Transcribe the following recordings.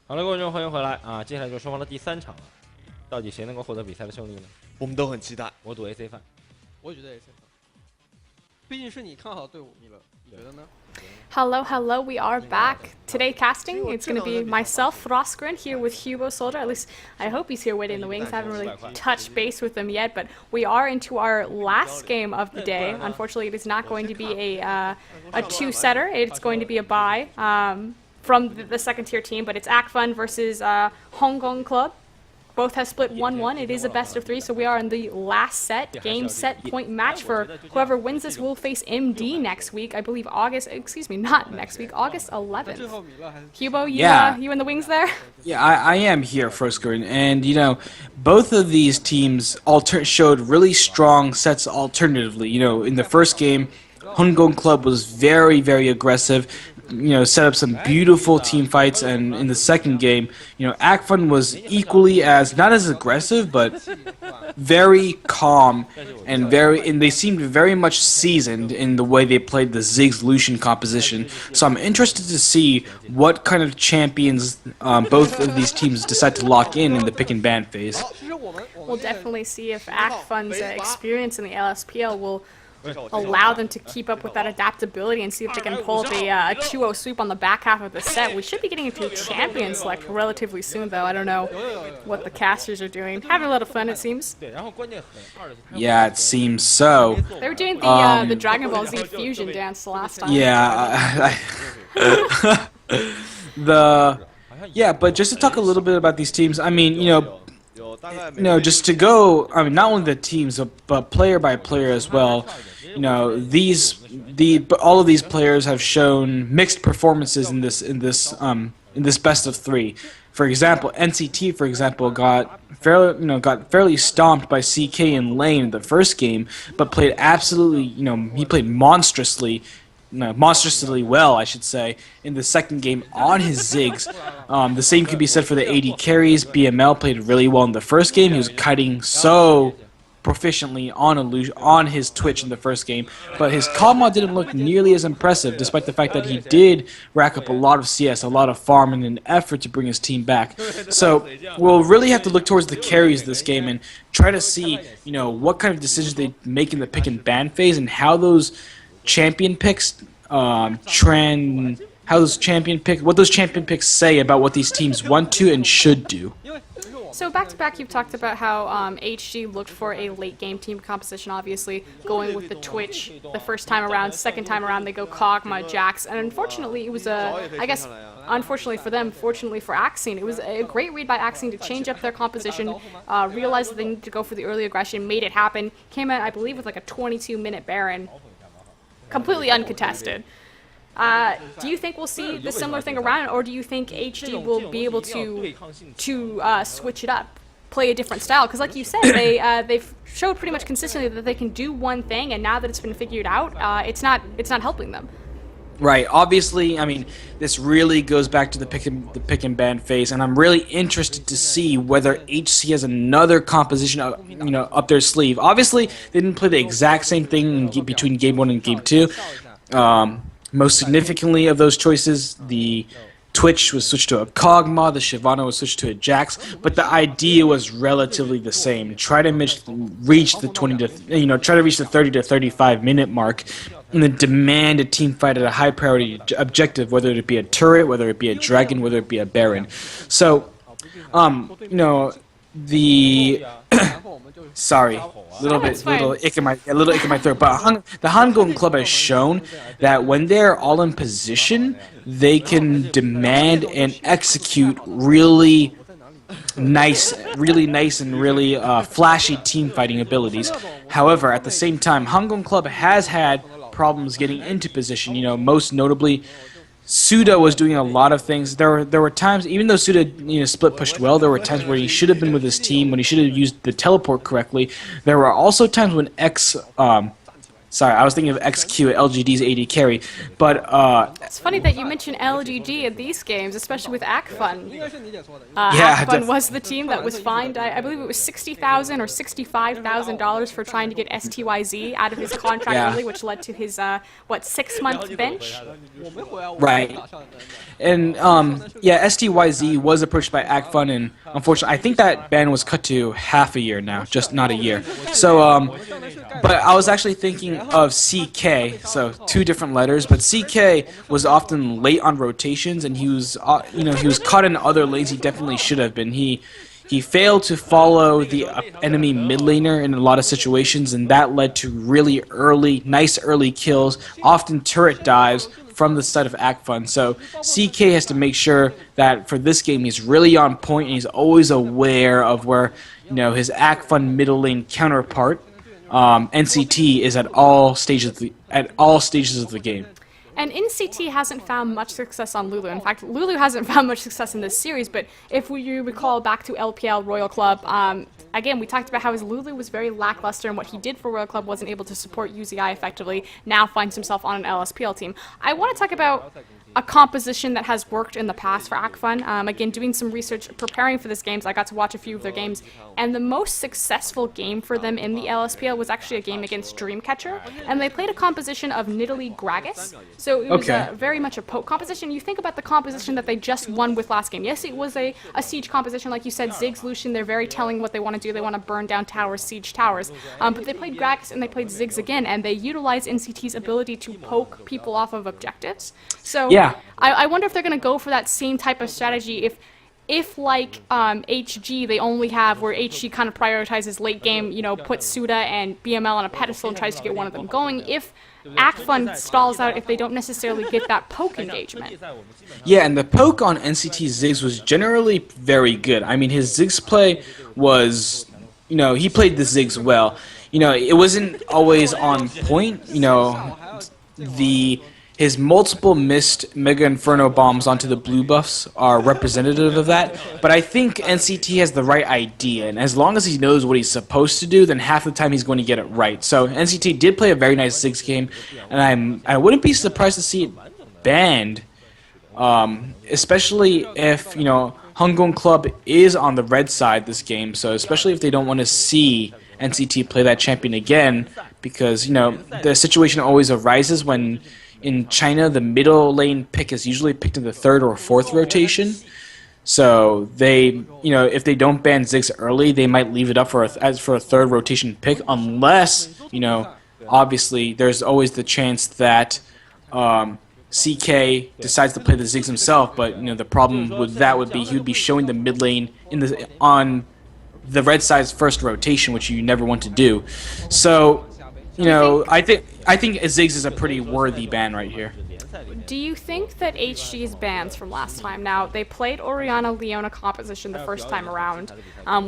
好了，各位观众，欢迎回来啊！接下来就是双方的第三场了，到底谁能够获得比赛的胜利呢？我们都很期待。我赌 AC 范，我也觉得 AC 范，毕竟是你看好队伍，你觉得呢？ Hello, hello, we are back. Today casting, it's going to be myself, Froskurinn, here with Hugo Souldra. At least, I hope he's here waiting in the wings. I haven't really touched base with him yet, but we are into our last game of the day. Unfortunately, it is not going to be a two-setter. It's going to be a bye from the second-tier team, but it's Acfun versus Hangong Club. Both have split 1-1. It is a best of three, so we are in the last game set point match for whoever wins this will face MD next week. I believe August 11th. Hugo, you in the wings there? Yeah, I am here, Froskurinn, and you know, both of these teams showed really strong sets alternatively. You know, in the first game, Hangong Club was very, very aggressive. You know, set up some beautiful team fights, and in the second game, you know, Acfun was equally not as aggressive, but very calm and they seemed very much seasoned in the way they played the Ziggs Lucian composition. So I'm interested to see what kind of champions both of these teams decide to lock in the pick and ban phase. We'll definitely see if Acfun's experience in the LSPL will allow them to keep up with that adaptability and see if they can pull up a 2-0 sweep on the back half of the set. We should be getting into champion select relatively soon, though. I don't know what the casters are doing. Having a lot of fun, it seems. Yeah, it seems so. They were doing the Dragon Ball Z fusion dance last time. Yeah, but just to talk a little bit about these teams, I mean, just to go, I mean, not only the teams, but player by player as well. You know, all of these players have shown mixed performances in this best of three. For example, NCT, got fairly stomped by CK in lane in the first game, but played absolutely, he played monstrously well, I should say, in the second game on his Ziggs. The same could be said for the AD carries. BML played really well in the first game. He was kiting so proficiently on his Twitch in the first game, but his Kog'Maw didn't look nearly as impressive, despite the fact that he did rack up a lot of CS, a lot of farm, in an effort to bring his team back. So we'll really have to look towards the carries this game and try to see, what kind of decisions they make in the pick and ban phase and how those champion picks what those champion picks say about what these teams want to and should do. So back-to-back, you've talked about how HG looked for a late-game team composition, obviously, going with the Twitch the first time around. Second time around, they go Kog'Maw, Jax, and unfortunately, it was unfortunately for them, fortunately for Axine, it was a great read by Axine to change up their composition, realize that they needed to go for the early aggression, made it happen, came out, I believe, with like a 22-minute Baron, completely uncontested. Do you think we'll see the similar thing around, or do you think HD will be able to switch it up, play a different style? Because like you said, they've showed pretty much consistently that they can do one thing, and now that it's been figured out, it's not helping them. Right. Obviously, I mean, this really goes back to the pick and ban phase, and I'm really interested to see whether HC has another composition, up their sleeve. Obviously, they didn't play the exact same thing between Game 1 and Game 2. Most significantly of those choices, the Twitch was switched to a Kog'Maw, the Shyvana was switched to a Jax, but the idea was relatively the same. Try to reach the 30 to 35 minute mark, and then demand a team fight at a high priority objective, whether it be a turret, whether it be a dragon, whether it be a baron. So, sorry, little ick in my throat. But the Hangong Club has shown that when they're all in position, they can demand and execute really nice and really flashy team fighting abilities. However, at the same time, Hangong Club has had problems getting into position. Most notably, Suda was doing a lot of things. There were times, even though Suda split pushed well, there were times where he should have been with his team, when he should have used the teleport correctly. There were also times when Sorry, I was thinking of XQ, LGD's AD carry. But It's funny that you mention LGD in these games, especially with Acfun. 应该是你姐说的。 Yeah, Acfun was the team that was fined, I believe it was $60,000 or $65,000 for trying to get STYZ out of his contract Yeah. early, which led to his, 6-month bench? 我没回来，我 Right. 打上的。 And yeah, STYZ was approached by Acfun, and unfortunately, I think that ban was cut to half a year now, just not a year. So but I was actually thinking of CK, so 2 different letters. But CK was often late on rotations, and he was he was caught in other lanes he definitely should have been. He failed to follow the enemy mid laner in a lot of situations, and that led to really nice early kills, often turret dives from the side of Acfun. So CK has to make sure that for this game he's really on point and he's always aware of where his Acfun middle lane counterpart NCT is at all stages of the game. And NCT hasn't found much success on Lulu. In fact, Lulu hasn't found much success in this series, but if you recall back to LPL Royal Club, again, we talked about how his Lulu was very lackluster and what he did for Royal Club wasn't able to support UZI effectively, now finds himself on an LSPL team. I want to talk about a composition that has worked in the past for Acfun. Again, doing some research, preparing for this games, I got to watch a few of their games, and the most successful game for them in the LSPL was actually a game against Dreamcatcher, and they played a composition of Nidalee Gragas, so it was very much a poke composition. You think about the composition that they just won with last game. Yes, it was a siege composition, like you said, Ziggs, Lucian, they're very telling what they want to do. They want to burn down towers, siege towers, but they played Gragas and they played Ziggs again, and they utilized NCT's ability to poke people off of objectives. So Yeah. I wonder if they're going to go for that same type of strategy if like HG they only have where HG kind of prioritizes late game, puts Suda and BML on a pedestal and tries to get one of them going. If Acfun stalls out, if they don't necessarily get that poke engagement. Yeah, and the poke on NCT Ziggs was generally very good. I mean, his Ziggs play was, he played the Ziggs well. It wasn't always on point. His multiple missed Mega Inferno bombs onto the blue buffs are representative of that, but I think NCT has the right idea, and as long as he knows what he's supposed to do, then half the time he's going to get it right. So NCT did play a very nice Ziggs game, and I wouldn't be surprised to see it banned, especially if, Hangong Club is on the red side this game, so especially if they don't want to see NCT play that champion again, because, the situation always arises when in China, the middle lane pick is usually picked in the 3rd or 4th rotation. So they, if they don't ban Ziggs early, they might leave it up for a 3rd rotation pick, unless, obviously there's always the chance that CK decides to play the Ziggs himself. But the problem with that would be he would be showing the mid lane on the red side's 1st rotation, which you never want to do. So, I think Ziggs is a pretty worthy ban right here. Do you think that HG's bans from last time, now they played Orianna-Leona composition the first time around,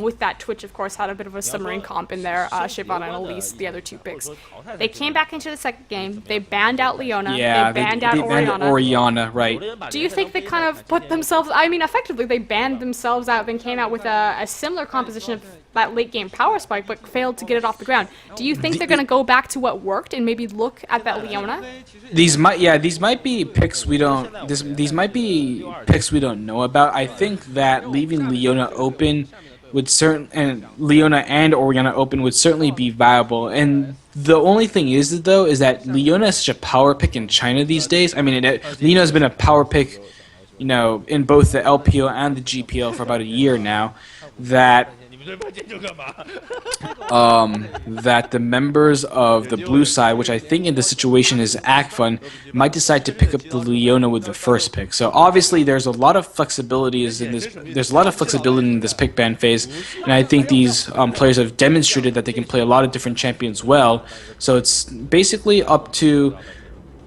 with that Twitch of course had a bit of a submarine comp in there, Shyvana and Elise, the other 2 picks. They came back into the second game, they banned out Leona, Yeah, they banned out Orianna, right. Do you think they kind of put themselves, effectively they banned themselves out, then came out with a similar composition of that late game power spike, but failed to get it off the ground? Do you think they're going to go back to what worked and maybe look at that Leona? These might be picks we don't know about. I think that leaving Leona open Leona and Orianna open would certainly be viable. And the only thing is that Leona is such a power pick in China these days. I mean, Leona has been a power pick, in both the LPL and the GPL for about a year now. That the members of the blue side, which I think in this situation is Acfun, might decide to pick up the Leona with the 1st pick. So obviously there's a lot of flexibilities in this. There's a lot of flexibility in this pick ban phase, and I think these players have demonstrated that they can play a lot of different champions well. So it's basically up to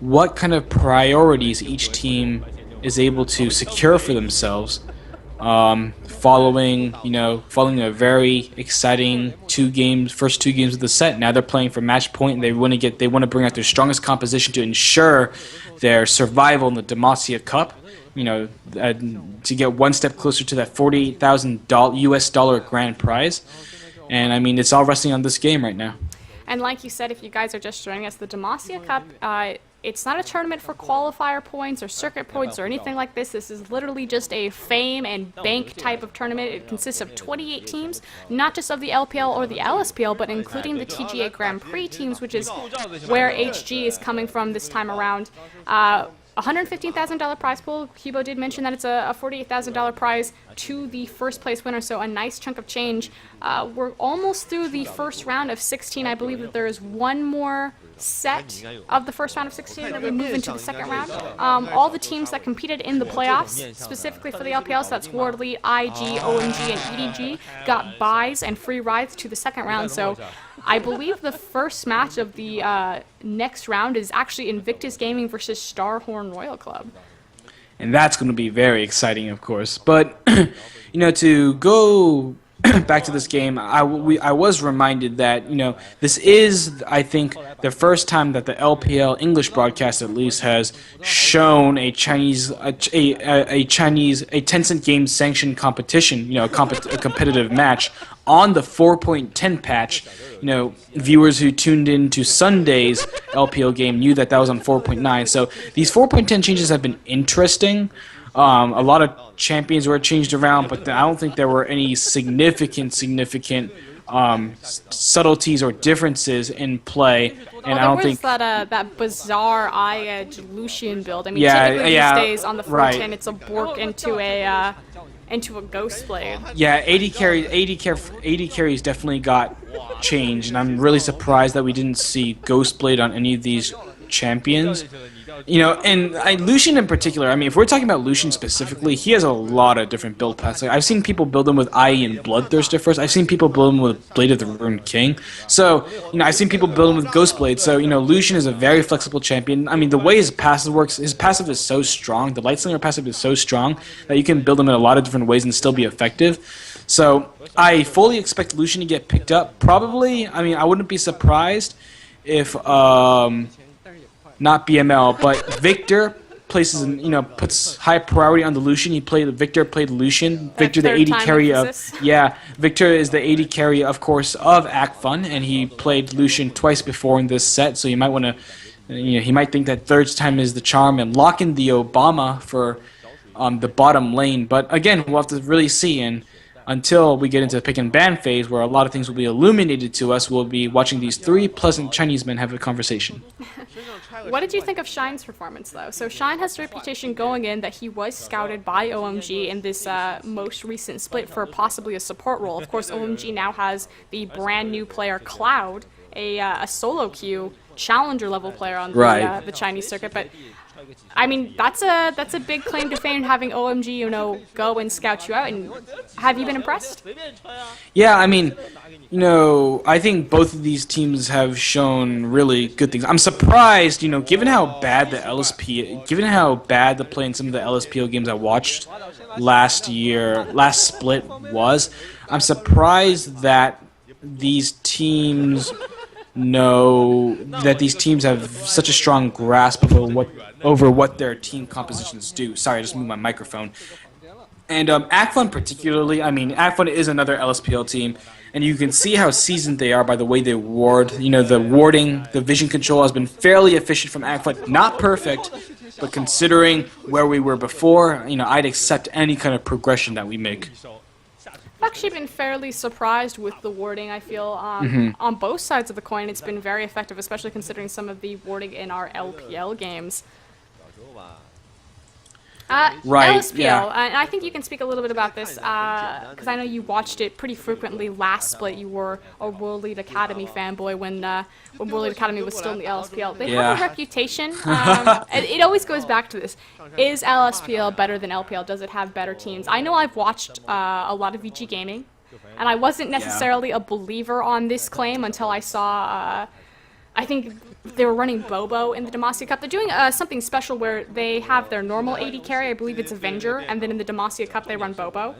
what kind of priorities each team is able to secure for themselves. Following a very exciting first two games of the set. Now they're playing for match point, and they want to bring out their strongest composition to ensure their survival in the Demacia Cup. To get one step closer to that $48,000 US grand prize. And I mean, it's all resting on this game right now. And like you said, if you guys are just joining us, the Demacia Cup, it's not a tournament for qualifier points or circuit points or anything like this. This is literally just a fame and bank type of tournament. It consists of 28 teams, not just of the LPL or the LSPL, but including the TGA Grand Prix teams, which is where HG is coming from this time around. $115,000 prize pool. Hubo did mention that it's a $48,000 prize to the first place winner, so a nice chunk of change. We're almost through the first round of 16. I believe that there is one more set of the first round of 16 that we move into the second round. All the teams that competed in the playoffs, specifically for the LPLs, that's Wardley, IG, OMG, and EDG, got buys and free rides to the second round. So I believe the first match of the next round is actually Invictus Gaming versus Starhorn Royal Club. And that's going to be very exciting, of course. But, to go back to this game, I was reminded that, this is, I think, the first time that the LPL English broadcast at least has shown a Tencent Games sanctioned competition, a competitive match on the 4.10 patch. Viewers who tuned in to Sunday's LPL game knew that was on 4.9. So these 4.10 changes have been interesting. A lot of champions were changed around, but I don't think there were any significant subtleties or differences in play. And I don't think that bizarre eye edge Lucian build. I mean, typically these days on the 410, it's a Bork into a Ghost Blade. Yeah, AD carries definitely got changed, and I'm really surprised that we didn't see Ghost Blade on any of these champions. And Lucian in particular, I mean, if we're talking about Lucian specifically, he has a lot of different build paths. Like, I've seen people build him with IE and Bloodthirster first. I've seen people build him with Blade of the Ruined King. So, I've seen people build him with Ghost Blade. So, Lucian is a very flexible champion. I mean, the way his passive works, his passive is so strong. The Lightslinger passive is so strong that you can build him in a lot of different ways and still be effective. So, I fully expect Lucian to get picked up. Probably, I mean, I wouldn't be surprised if, not BML, but Victor places, puts high priority on the Lucian. Victor played Lucian. Victor, the AD carry Victor is the AD carry, of course, of Acfun, and he played Lucian twice before in this set. So you might want to, he might think that third time is the charm and lock in the Obama for the bottom lane. But again, we'll have to really see. And until we get into the pick and ban phase, where a lot of things will be illuminated to us, we'll be watching these three pleasant Chinese men have a conversation. What did you think of Shine's performance, though? So Shine has a reputation going in that he was scouted by OMG in this most recent split for possibly a support role. Of course, OMG now has the brand new player Cloud, a solo queue challenger level player on the Chinese circuit, but I mean, that's a big claim to fame, having OMG, go and scout you out. And have you been impressed? Yeah, I mean, I think both of these teams have shown really good things. I'm surprised, given how bad the play in some of the LSPO games I watched last split was. I'm surprised that these teams have such a strong grasp over what their team compositions do. Sorry, I just moved my microphone. And Acfun particularly, I mean, Acfun is another LSPL team, and you can see how seasoned they are by the way they ward. The warding, the vision control has been fairly efficient from Acfun. Not perfect, but considering where we were before, I'd accept any kind of progression that we make. I've actually been fairly surprised with the warding, I feel, on both sides of the coin. It's been very effective, especially considering some of the warding in our LPL games. LSPL, yeah. And I think you can speak a little bit about this, because I know you watched it pretty frequently last split. You were a World League Academy fanboy when World League Academy was still in the LSPL. They have a reputation, and it always goes back to this. Is LSPL better than LPL? Does it have better teams? I know I've watched a lot of VG Gaming, and I wasn't necessarily a believer on this claim until I saw, I think they were running Bobo in the Demacia Cup. They're doing something special where they have their normal AD carry, I believe it's Avenger, and then in the Demacia Cup they run Bobo.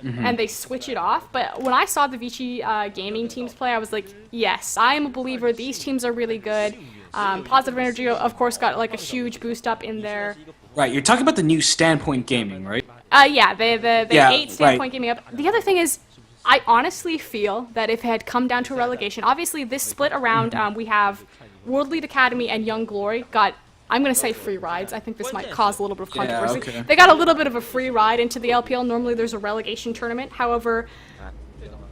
And they switch it off. But when I saw the Vichy gaming teams play, I was like, yes, I am a believer. These teams are really good. Positive Energy, of course, got like a huge boost up in their... Right, you're talking about the new Standpoint Gaming, right? Yeah, the 8 Standpoint Gaming up. The other thing is, I honestly feel that if it had come down to relegation, obviously this split around, we have World Lead Academy and Young Glory got, I'm going to say free rides. I think this might cause a little bit of controversy. Okay. They got a little bit of a free ride into the LPL. Normally there's a relegation tournament. However,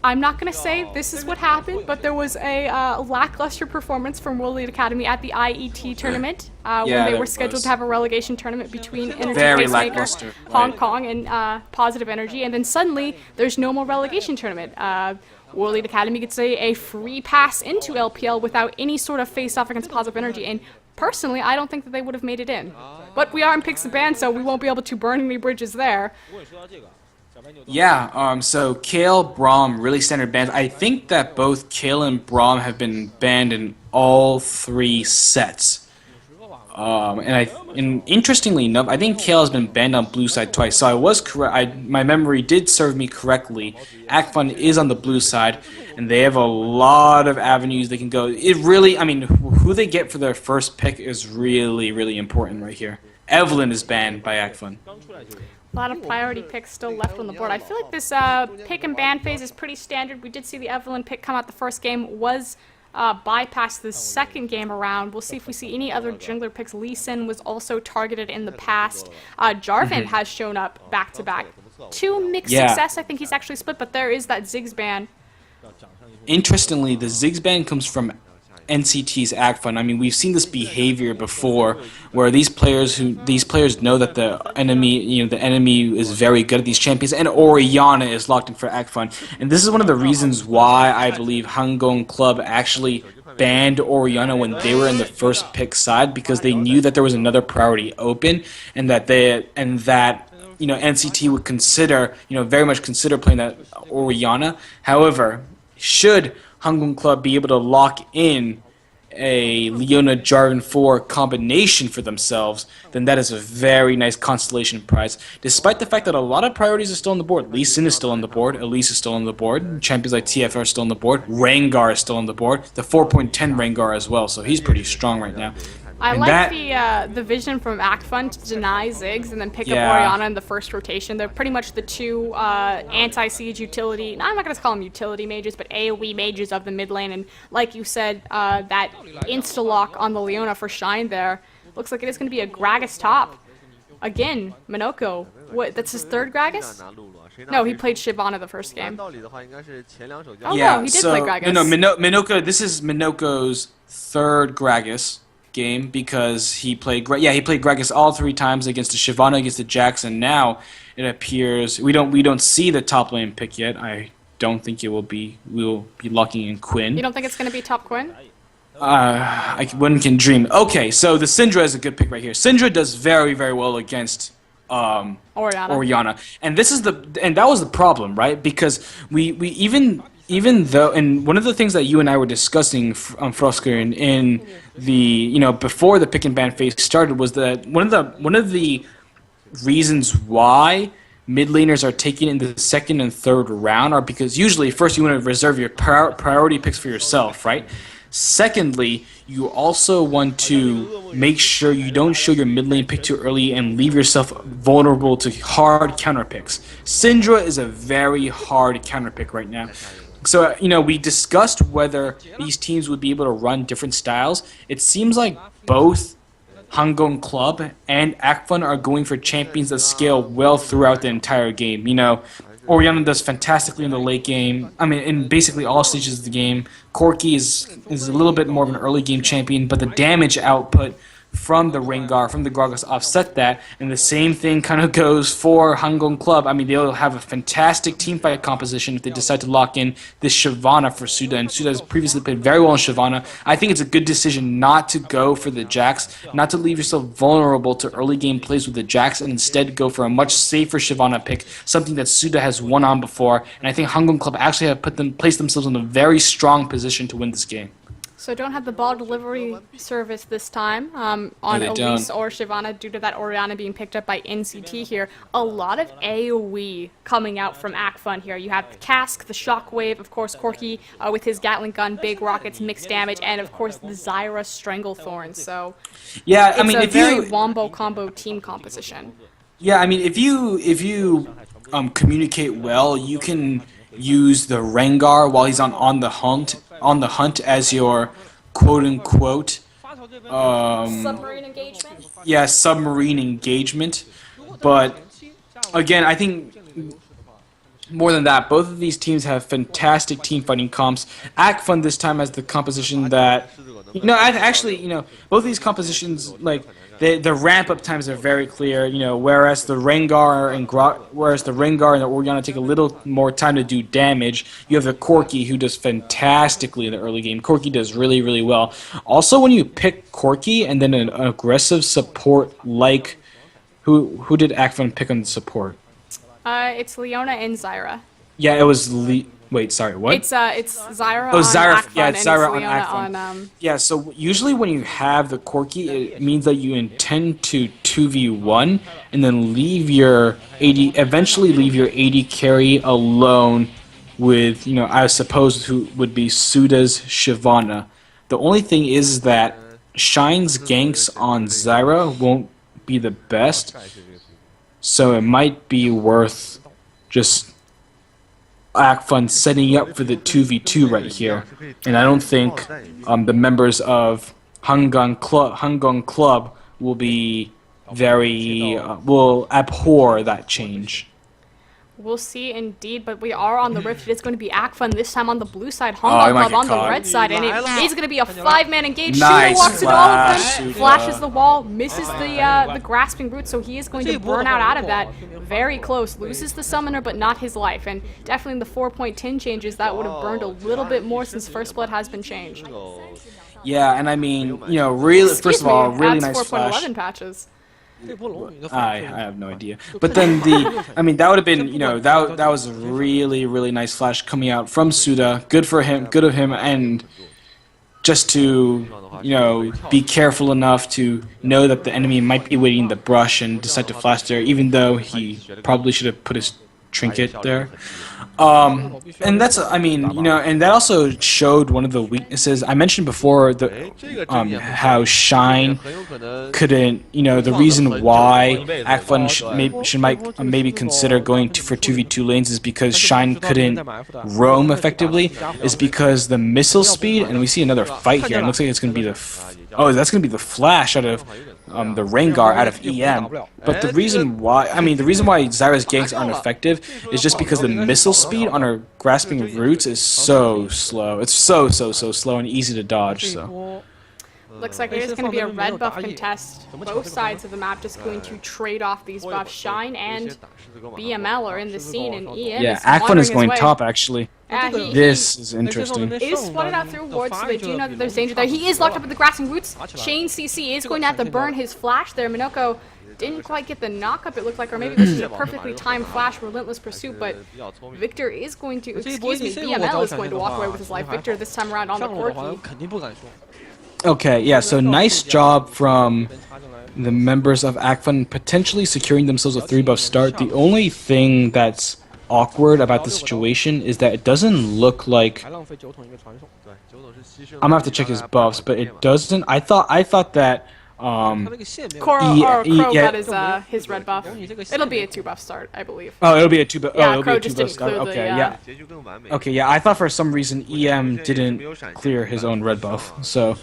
I'm not going to say this is what happened, but there was a lackluster performance from World Lead Academy at the IET tournament when they were scheduled to have a relegation tournament between Energy Pacemaker, Hong Kong, and Positive Energy, and then suddenly there's no more relegation tournament. World Lead Academy gets a free pass into LPL without any sort of face-off against Positive Energy, and personally, I don't think that they would have made it in. But we are in Pixel Band, so we won't be able to burn any bridges there. Yeah, so Kale, Braum, really standard bans. I think that both Kale and Braum have been banned in all 3 sets. And interestingly enough, I think Kale has been banned on blue side twice. So I was correct. My memory did serve me correctly. Acfun is on the blue side, and they have a lot of avenues they can go. It really, I mean, who they get for their first pick is really, really important right here. Evelyn is banned by Acfun. A lot of priority picks still left on the board. I feel like this pick and ban phase is pretty standard. We did see the Evelyn pick come out the first game, was bypassed the second game around. We'll see if we see any other jungler picks. Lee Sin was also targeted in the past. Jarvan has shown up back-to-back. 2 mixed success. I think he's actually split, but there is that Ziggs ban. Interestingly, the Ziggs ban comes from NCT's Acfun. I mean, we've seen this behavior before, where these players know that the enemy is very good at these champions, and Orianna is locked in for Acfun. And this is one of the reasons why I believe Hangong Club actually banned Orianna when they were in the first pick side, because they knew that there was another priority open, and that NCT would consider, very much consider playing that Orianna. However, should Hangong Club be able to lock in a Leona Jarvan 4 combination for themselves, then that is a very nice constellation prize. Despite the fact that a lot of priorities are still on the board. Lee Sin is still on the board, Elise is still on the board, champions like TF are still on the board, Rengar is still on the board, the 4.10 Rengar as well, so he's pretty strong right now. I like the vision from Acfun to deny Ziggs and then pick up Orianna in the first rotation. They're pretty much the 2 anti-siege utility, I'm not going to call them utility mages, but AoE mages of the mid lane. And like you said, that insta-lock on the Leona for Shine there, looks like it is going to be a Gragas top. Again, Minoko. What, that's his 3rd Gragas? No, he played Shyvana the first game. Oh no, he did play Gragas. No, Minoko, this is Minoko's 3rd Gragas game, because he played Gragas all 3 times against the Shyvana, against the Jax, and now it appears we don't see the top lane pick yet. I don't think it will be. We'll be locking in Quinn. You don't think it's going to be top Quinn? One can dream. Okay, so the Syndra is a good pick right here. Syndra does very, very well against Orianna, and that was the problem, right? Because we even though, and one of the things that you and I were discussing, Froskurinn, in the before the pick and ban phase started, was that one of the reasons why mid laners are taken in the 2nd and 3rd round are because usually first you want to reserve your priority picks for yourself, right? Secondly, you also want to make sure you don't show your mid lane pick too early and leave yourself vulnerable to hard counter picks. Syndra is a very hard counter pick right now. So, we discussed whether these teams would be able to run different styles. It seems like both Hangong Club and Acfun are going for champions that scale well throughout the entire game. Orianna does fantastically in the late game. I mean, in basically all stages of the game. Corki is a little bit more of an early game champion, but the damage output from the Rengar, from the Gragas offset that, and the same thing kind of goes for Hangong Club. I mean, they'll have a fantastic teamfight composition if they decide to lock in this Shyvana for Suda, and Suda has previously played very well in Shyvana. I think it's a good decision not to go for the Jax, not to leave yourself vulnerable to early game plays with the Jax, and instead go for a much safer Shyvana pick, something that Suda has won on before, and I think Hangong Club actually have placed themselves in a very strong position to win this game. So don't have the ball delivery service this time on Elise or Shyvana due to that Orianna being picked up by NCT here. A lot of AoE coming out from Acfun here. You have the Cask, the Shockwave, of course Corki with his Gatling gun, big rockets, mixed damage, and of course the Zyra Stranglethorn. So yeah, it's a very wombo combo team composition. Yeah, I mean if you communicate well, you can use the Rengar while he's on the hunt as your quote unquote Submarine engagement? yeah, submarine engagement. But again, I think more than that, both of these teams have fantastic team fighting comps. Acfun this time has the composition that, both of these compositions, like, the ramp up times are very clear. Whereas the Rengar and the Orianna take a little more time to do damage. You have the Corki who does fantastically in the early game. Corki does really, really well. Also, when you pick Corki and then an aggressive support like who did Acfun pick on the support? It's Leona and Zyra. Yeah, it was Wait, sorry, what? It's Zyra Oh, on Zyra, Acfun, yeah, it's and Zyra on Leona Acfun. on, Yeah, so usually when you have the Corki, it means that you intend to 2v1 and then eventually leave your AD carry alone with, I suppose who would be Suda's Shyvana. The only thing is that Shine's ganks on Zyra won't be the best, so it might be worth just Acfun setting up for the 2v2 right here. And I don't think the members of Hangong Club will be will abhor that change. We'll see indeed, but we are on the Rift. It's going to be Acfun this time on the blue side, Oh, Hangong he might Club get on the caught. red side, and it is going to be a 5-man engage. Nice Suda walks into all of flash, them, Suda. flashes the wall, misses the grasping root, so he is going to burn out of that. Very close, loses the summoner, but not his life, and definitely the 4.10 changes, that would have burned a little bit more since First Blood has been changed. Yeah, and I mean, really, first of all, really adds nice 4.11 flash. patches. I have no idea. But then that would have been, that was a really, really nice flash coming out from Suda. Good for him, good of him, and just to, be careful enough to know that the enemy might be waiting the brush and decide to flash there, even though he probably should have put his trinket there. And that's, and that also showed one of the weaknesses. I mentioned before how Shine couldn't, the reason why Acfun should maybe consider going for 2v2 lanes is because Shine couldn't roam effectively, is because the missile speed, and we see another fight here, and it looks like it's going to be that's going to be the flash out of the Rengar out of EM. But the reason why Zyra's ganks aren't effective is just because the missile speed on her grasping roots is so slow. It's so slow and easy to dodge. So Looks like it is going to be a red buff contest. Both sides of the map just going to trade off these buffs. Shine and BML are in the scene, and EM yeah, is Acfun is going way. top actually. This is interesting. Is spotted out through wards, so they do know that there's danger there. He is locked up with the grasping roots. Shane CC is going to have to burn his flash there. Minoko didn't quite get the knock-up, it looked like, or maybe this is a perfectly timed flash, relentless pursuit, but Victor is going to, BML is going to walk away with his life. Victor this time around on the Corki. Okay, yeah, so nice job from the members of Acfun potentially securing themselves a 3-buff start. The only thing that's awkward about the situation is that it doesn't look like... I'm gonna have to check his buffs, but it doesn't... I thought that... Crow got his red buff. It'll be a 2-buff start, I believe. Oh, it'll be a 2-buff. Yeah, oh, it'll Crow be a just 2-buff didn't start. clear Okay, the, yeah. Okay, yeah. I thought for some reason EM didn't clear his own red buff. So,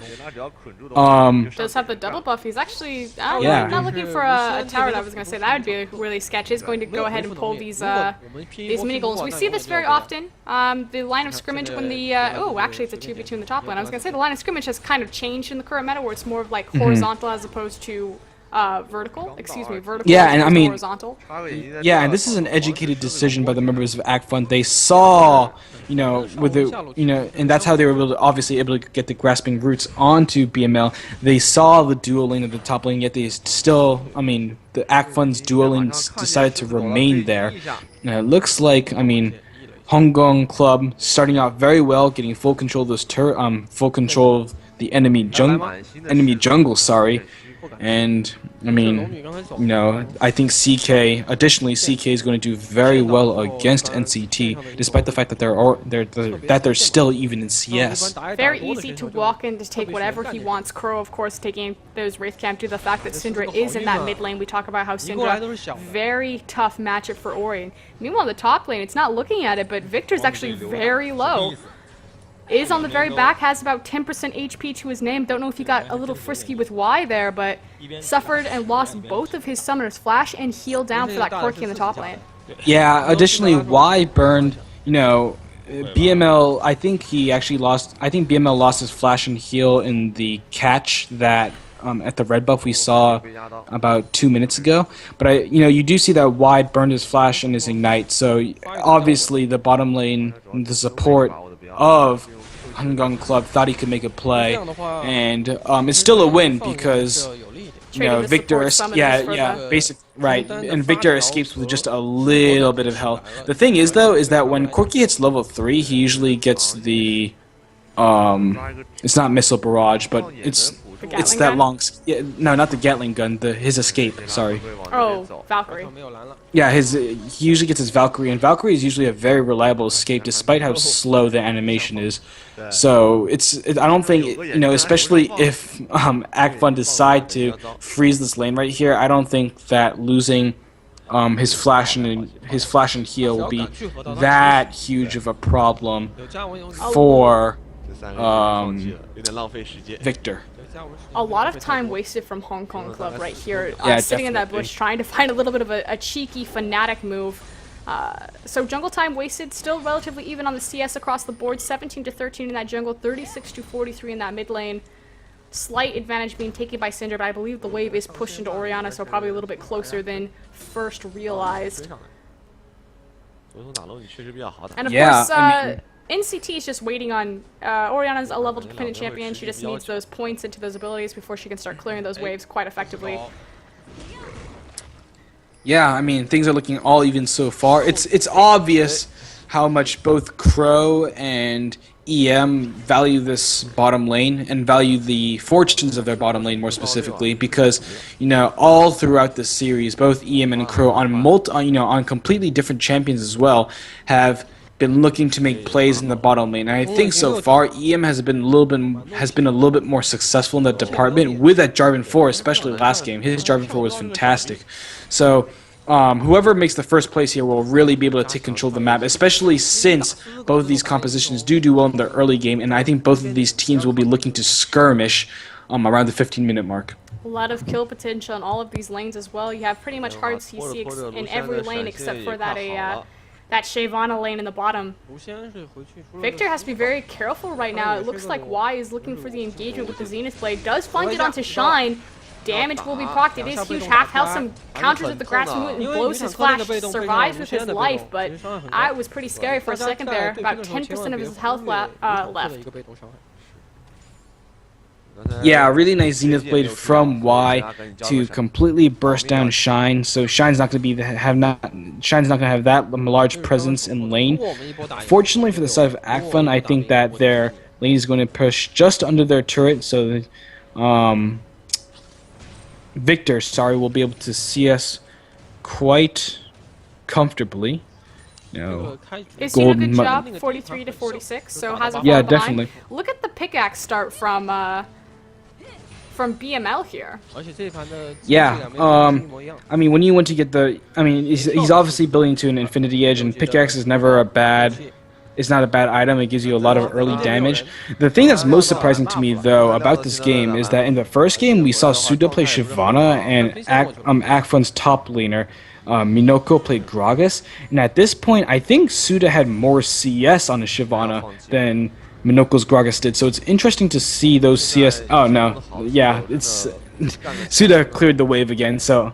does have the double buff. He's actually Yeah. not looking for a tower. I was gonna say that would be really sketchy. He's going to go ahead and pull these mini goals. We see this very often. The line of scrimmage when the actually it's a 2v2 in the top lane. I was gonna say the line of scrimmage has kind of changed in the current meta, where it's more of like horizontal as opposed to vertical. Vertical. Yeah, and I mean, horizontal. yeah, and this is an educated decision by the members of Acfun. They saw, with the, and that's how they were able to get the grasping roots onto BML. They saw the dual lane at the top lane, yet they still, the Acfun's dual lane decided to remain there. And it looks like, Hangong Club starting out very well, getting full control of those full control of the enemy jungle. And I mean, I think additionally CK is going to do very well against NCT, despite the fact that they're still even in CS. Very easy to walk in to take whatever he wants. Crow, of course, taking those Wraith Camp due to the fact that Syndra is in that mid lane. We talk about how Syndra, very tough matchup for Ori. Meanwhile, in the top lane, it's not looking at it, but Victor's actually very low. Is on the very back, has about 10% HP to his name. Don't know if he got a little frisky with Y there, but suffered and lost both of his summoners, Flash and Heal down for that Corki in the top lane. Yeah, additionally, Y burned, BML, I think BML lost his Flash and Heal in the catch that at the red buff we saw about 2 minutes ago. But you do see that Y burned his Flash and his Ignite, so obviously the bottom lane, the support of Hangong Club thought he could make a play, and it's still a win because Victor, and Victor escapes with just a little bit of health. The thing is though, is that when Corki hits level 3, he usually gets the it's not missile barrage, but it's that long. No, not the Gatling gun. His escape. Sorry. Oh, Valkyrie. Yeah, he usually gets his Valkyrie, and Valkyrie is usually a very reliable escape, despite how slow the animation is. So I don't think especially if Acfun decide to freeze this lane right here, I don't think that losing his flash and heal will be that huge of a problem for Victor. A lot of time wasted from Hong Kong Club right here, Yeah, sitting in that bush trying to find a little bit of a cheeky Fnatic move. So jungle time wasted, still relatively even on the CS across the board, 17 to 13 in that jungle, 36 to 43 in that mid lane. Slight advantage being taken by Syndra, but I believe the wave is pushed into Orianna, so probably a little bit closer than first realized. And of course, NCT is just waiting on Orianna's a level dependent champion. She just needs those points into those abilities before she can start clearing those waves quite effectively. Yeah, I mean, things are looking all even so far. It's obvious how much both Crow and EM value this bottom lane and value the fortunes of their bottom lane more specifically, because all throughout the series, both EM and Crow on completely different champions as well have been looking to make plays in the bottom lane. And I think so far EM has been a little bit more successful in that department with that Jarvan 4, especially last game. His Jarvan 4 was fantastic. So whoever makes the first place here will really be able to take control of the map, especially since both of these compositions do well in the early game, and I think both of these teams will be looking to skirmish around the 15-minute mark. A lot of kill potential in all of these lanes as well. You have pretty much hard CC in every lane except for that that Shyvana lane in the bottom. Victor has to be very careful right now. It looks like Y is looking for the engagement with the Zenith Blade. Does find it onto Shine. Damage will be procced. It is huge. Half health, some counters with the grass movement and blows his flash. Survives with his life, but it was pretty scary for a second there. About 10% of his health left. Yeah, really nice Zenith Blade from Y to completely burst down Shine. So Shine's not going to have that large presence in lane. Fortunately for the side of Acfun, I think that their lane is going to push just under their turret, so Victor, will be able to CS quite comfortably. Is he a good job? 43 to 46, so has a fall behind. Definitely. Look at the pickaxe start from BML here. Yeah, I mean, when you want to get he's obviously building to an Infinity Edge, and pickaxe is never it's not a bad item. It gives you a lot of early damage. The thing that's most surprising to me, though, about this game is that in the first game, we saw Souldra play Shyvana, and Acfun's top laner, Minoko, played Gragas. And at this point, I think Souldra had more CS on the Shyvana than Minoko's Gragas did. So it's interesting to see those CS... Oh, no. Yeah, it's... Souldra cleared the wave again. So,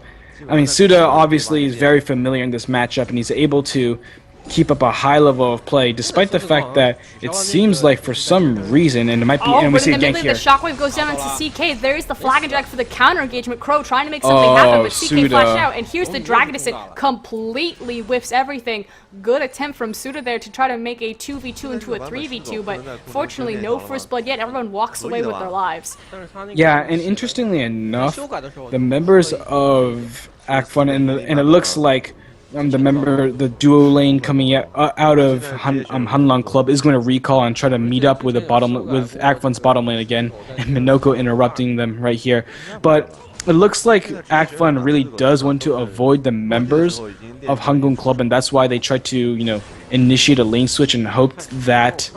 I mean, Souldra obviously is very familiar in this matchup, and he's able to keep up a high level of play, despite the fact that it seems like for some reason, and it might be, and we see a gank here. The shockwave goes down into CK. There's the flag and jack for the counter engagement. Crow trying to make something happen, but CK flashed out. And here's the Dragon Descent, completely whiffs everything. Good attempt from Souldra there to try to make a 2v2 into a 3v2, but fortunately no first blood yet. Everyone walks away with their lives. Yeah, and interestingly enough, the members of Acfun, and it looks like the duo lane coming out of Hangong Club is going to recall and try to meet up with Acfun's bottom lane again, and Minoko interrupting them right here. But it looks like Acfun really does want to avoid the members of Hangong Club, and that's why they tried to, initiate a lane switch and hoped that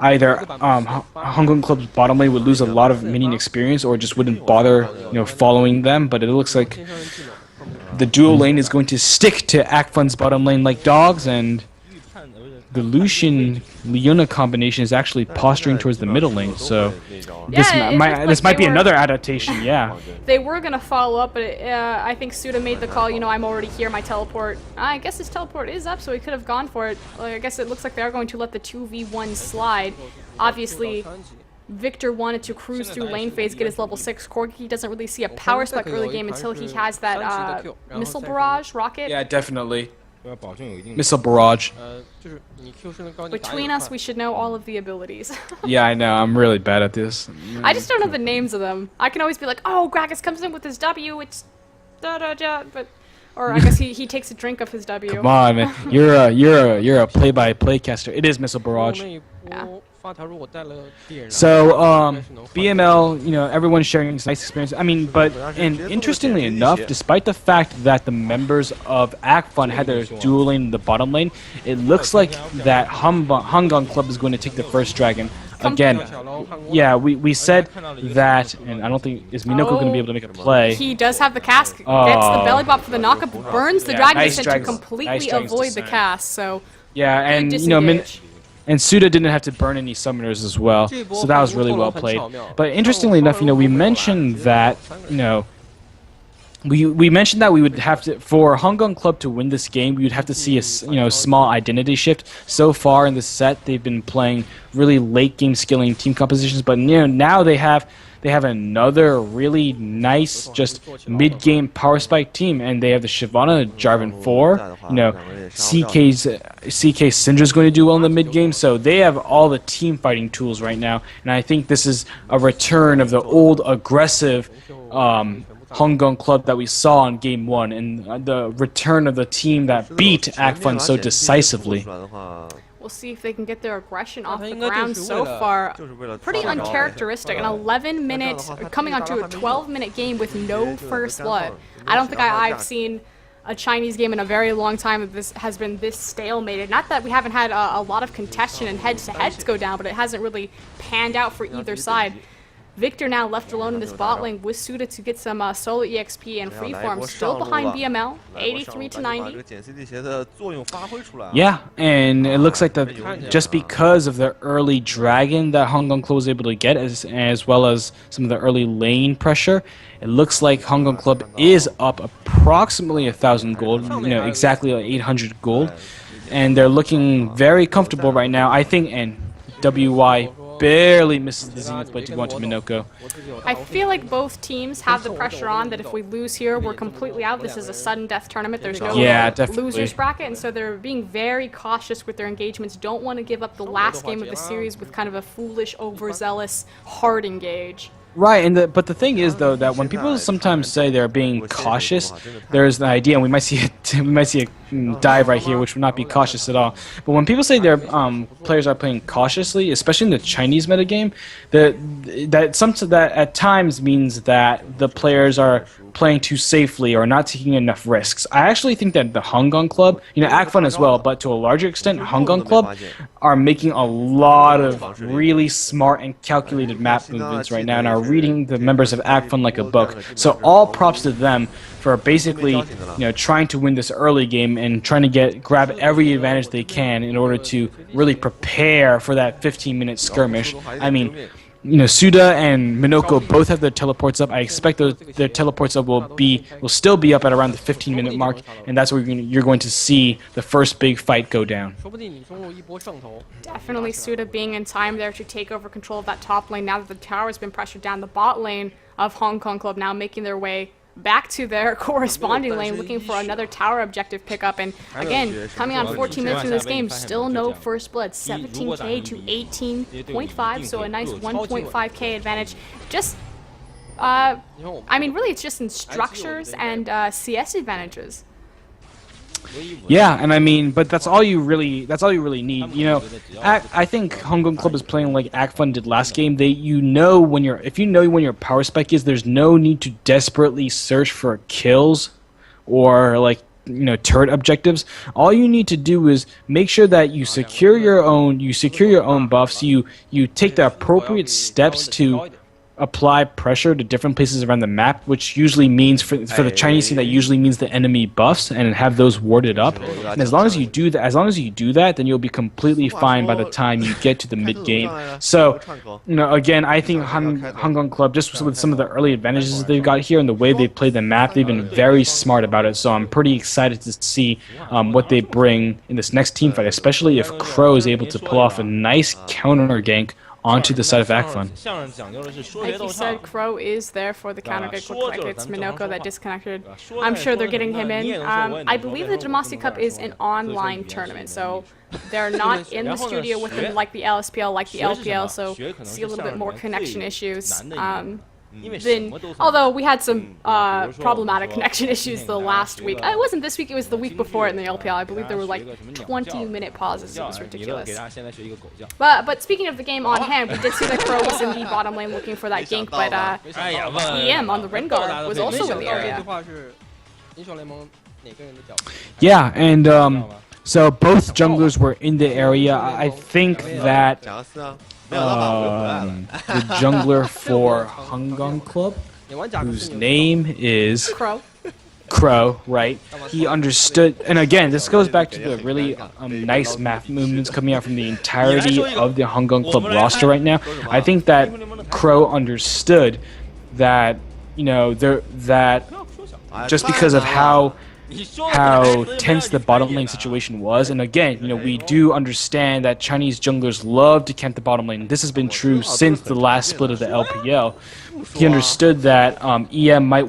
either Hangong Club's bottom lane would lose a lot of minion experience or just wouldn't bother, following them. But it looks like the dual lane is going to stick to Acfun's bottom lane like dogs, and the Lucian-Leona combination is actually posturing towards the middle lane, so this might be another adaptation, yeah. They were going to follow up, but I think Souldra made the call, I'm already here, my teleport. I guess his teleport is up, so he could have gone for it. I guess it looks like they are going to let the 2v1 slide. Obviously, Victor wanted to cruise through lane phase, get his level 6. Corgi doesn't really see a power spike early game until he has that missile barrage rocket. Yeah, definitely. Missile barrage. Between us, we should know all of the abilities. Yeah, I know. I'm really bad at this. I just don't know the names of them. I can always be like, oh, Gragas comes in with his W, it's da-da-da, but... Or I guess he takes a drink of his W. Come on, man. You're a play-by-play caster. It is Missile Barrage. Yeah. So, BML, everyone's sharing this nice experience. And interestingly enough, despite the fact that the members of Acfun had their dual lane in the bottom lane, it looks like that Hangong Club is going to take the first dragon. Again, yeah, we said that, and I don't think, is Minoko going to be able to make a play? He does have the cast, gets the belly bop for the knockup, burns the Dragon Descent to completely avoid the cast, so... Yeah, and, and Souldra didn't have to burn any summoners as well, so that was really well played. But interestingly enough, we mentioned that, we mentioned that we would have to, for Hangong Club to win this game, we would have to see a small identity shift. So far in the set, they've been playing really late game skilling team compositions, but now they have another really nice, just mid-game power spike team, and they have the Shyvana Jarvan 4. CK Syndra's going to do well in the mid-game, so they have all the team fighting tools right now, and I think this is a return of the old aggressive Hangong Club that we saw in Game 1, and the return of the team that beat Acfun so decisively. We'll see if they can get their aggression off the ground. So far, pretty uncharacteristic. An 11-minute, coming onto a 12-minute game with no first blood. I don't think I've seen a Chinese game in a very long time that this has been this stalemated. Not that we haven't had a lot of contention and heads-to-heads go down, but it hasn't really panned out for either side. Victor now left alone in this bot lane with Souldra to get some solo EXP and freeform. Still behind BML, 83 to 90. Yeah, and it looks like just because of the early dragon that Hangong Club was able to get, as well as some of the early lane pressure, it looks like Hangong Club is up approximately 1,000 gold, exactly like 800 gold, and they're looking very comfortable right now, I think, and WY barely misses the Zenith Blade to go onto Minoko. I feel like both teams have the pressure on that if we lose here, we're completely out. This is a sudden death tournament. There's no losers bracket, and so they're being very cautious with their engagements. Don't want to give up the last game of the series with kind of a foolish, overzealous, hard engage. Right, but the thing is though that when people sometimes say they're being cautious, there's the idea, and we might see a dive right here, which would not be cautious at all. But when people say their players are playing cautiously, especially in the Chinese metagame, that at times means that the players are playing too safely or not taking enough risks. I actually think that the Hangong Club, Acfun as well, but to a larger extent, Hangong Club are making a lot of really smart and calculated map movements right now and are reading the members of Acfun like a book. So all props to them for basically, trying to win this early game and trying to grab every advantage they can in order to really prepare for that 15-minute skirmish. I mean, Souldra and Minoko both have their teleports up. I expect their teleports up will still be up at around the 15-minute mark, and that's where you're going to see the first big fight go down. Definitely Souldra being in time there to take over control of that top lane now that the tower has been pressured down. The bot lane of Hangong Club now making their way back to their corresponding lane, looking for another tower objective pickup. And again, coming on 14 minutes in this game, still no first blood. 17k to 18.5, so a nice 1.5k advantage. Just, I mean, really, it's just in structures and CS advantages. Yeah, and I mean, but that's all you really need. I think Hangong Club is playing like Acfun did last game. If you know when your power spike is, there's no need to desperately search for kills or like turret objectives. All you need to do is make sure that you secure your own buffs. You take the appropriate steps to apply pressure to different places around the map, which usually means for the Chinese team that usually means the enemy buffs and have those warded up. And as long as you do that, then you'll be completely fine by the time you get to the mid game. So, again, I think Hangong Club, just with some of the early advantages they've got here and the way they played the map, they've been very smart about it. So I'm pretty excited to see what they bring in this next team fight, especially if Crow is able to pull off a nice counter gank onto the side of Acfun. Like you said, Crow is there for the counter gank. Looks like it's Minoko that disconnected. I'm sure they're getting him in. I believe the Demacia Cup is an online tournament, so they're not in the studio with them like the LSPL, like the LPL, so see a little bit more connection issues. Although we had some problematic connection issues the last week. It wasn't this week, it was the week before in the LPL. I believe there were like 20-minute pauses. It was ridiculous. But speaking of the game on hand, we did see that Crow was in the bottom lane looking for that gank, but EM on the Rengar was also in the area. Yeah, and so both junglers were in the area. I think that the jungler for Hangong Club, whose name is Crow, right? He understood, and again, this goes back to the really nice math movements coming out from the entirety of the Hangong Club roster right now. I think that Crow understood that, that just because of how tense the bottom lane situation was, and again, we do understand that Chinese junglers love to camp the bottom lane. This has been true since the last split of the LPL. He understood that EM might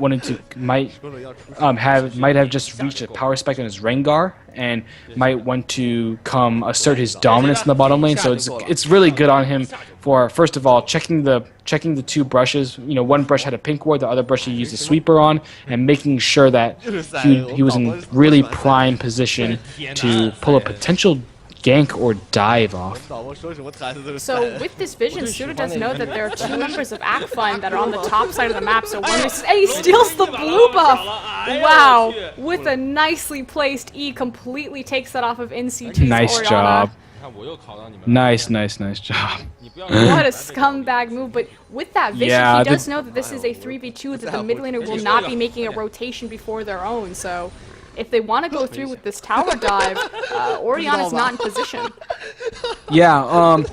have just reached a power spike on his Rengar and might want to come assert his dominance in the bottom lane. So it's really good on him for, first of all, checking the two brushes. One brush had a pink ward, the other brush he used a sweeper on, and making sure that he was in really prime position to pull a potential gank or dive off. So with this vision, Souldra does know that there are two members of Acfun that are on the top side of the map, so when he steals the blue buff! Wow! With a nicely placed E, completely takes that off of NCT's Nice Orianna. job. Nice job. What a scumbag move, but with that vision, he does know that this is a 3v2, that the mid laner will not be making a rotation before their own, so if they want to go through with this tower dive, Orianna's not in position. Yeah,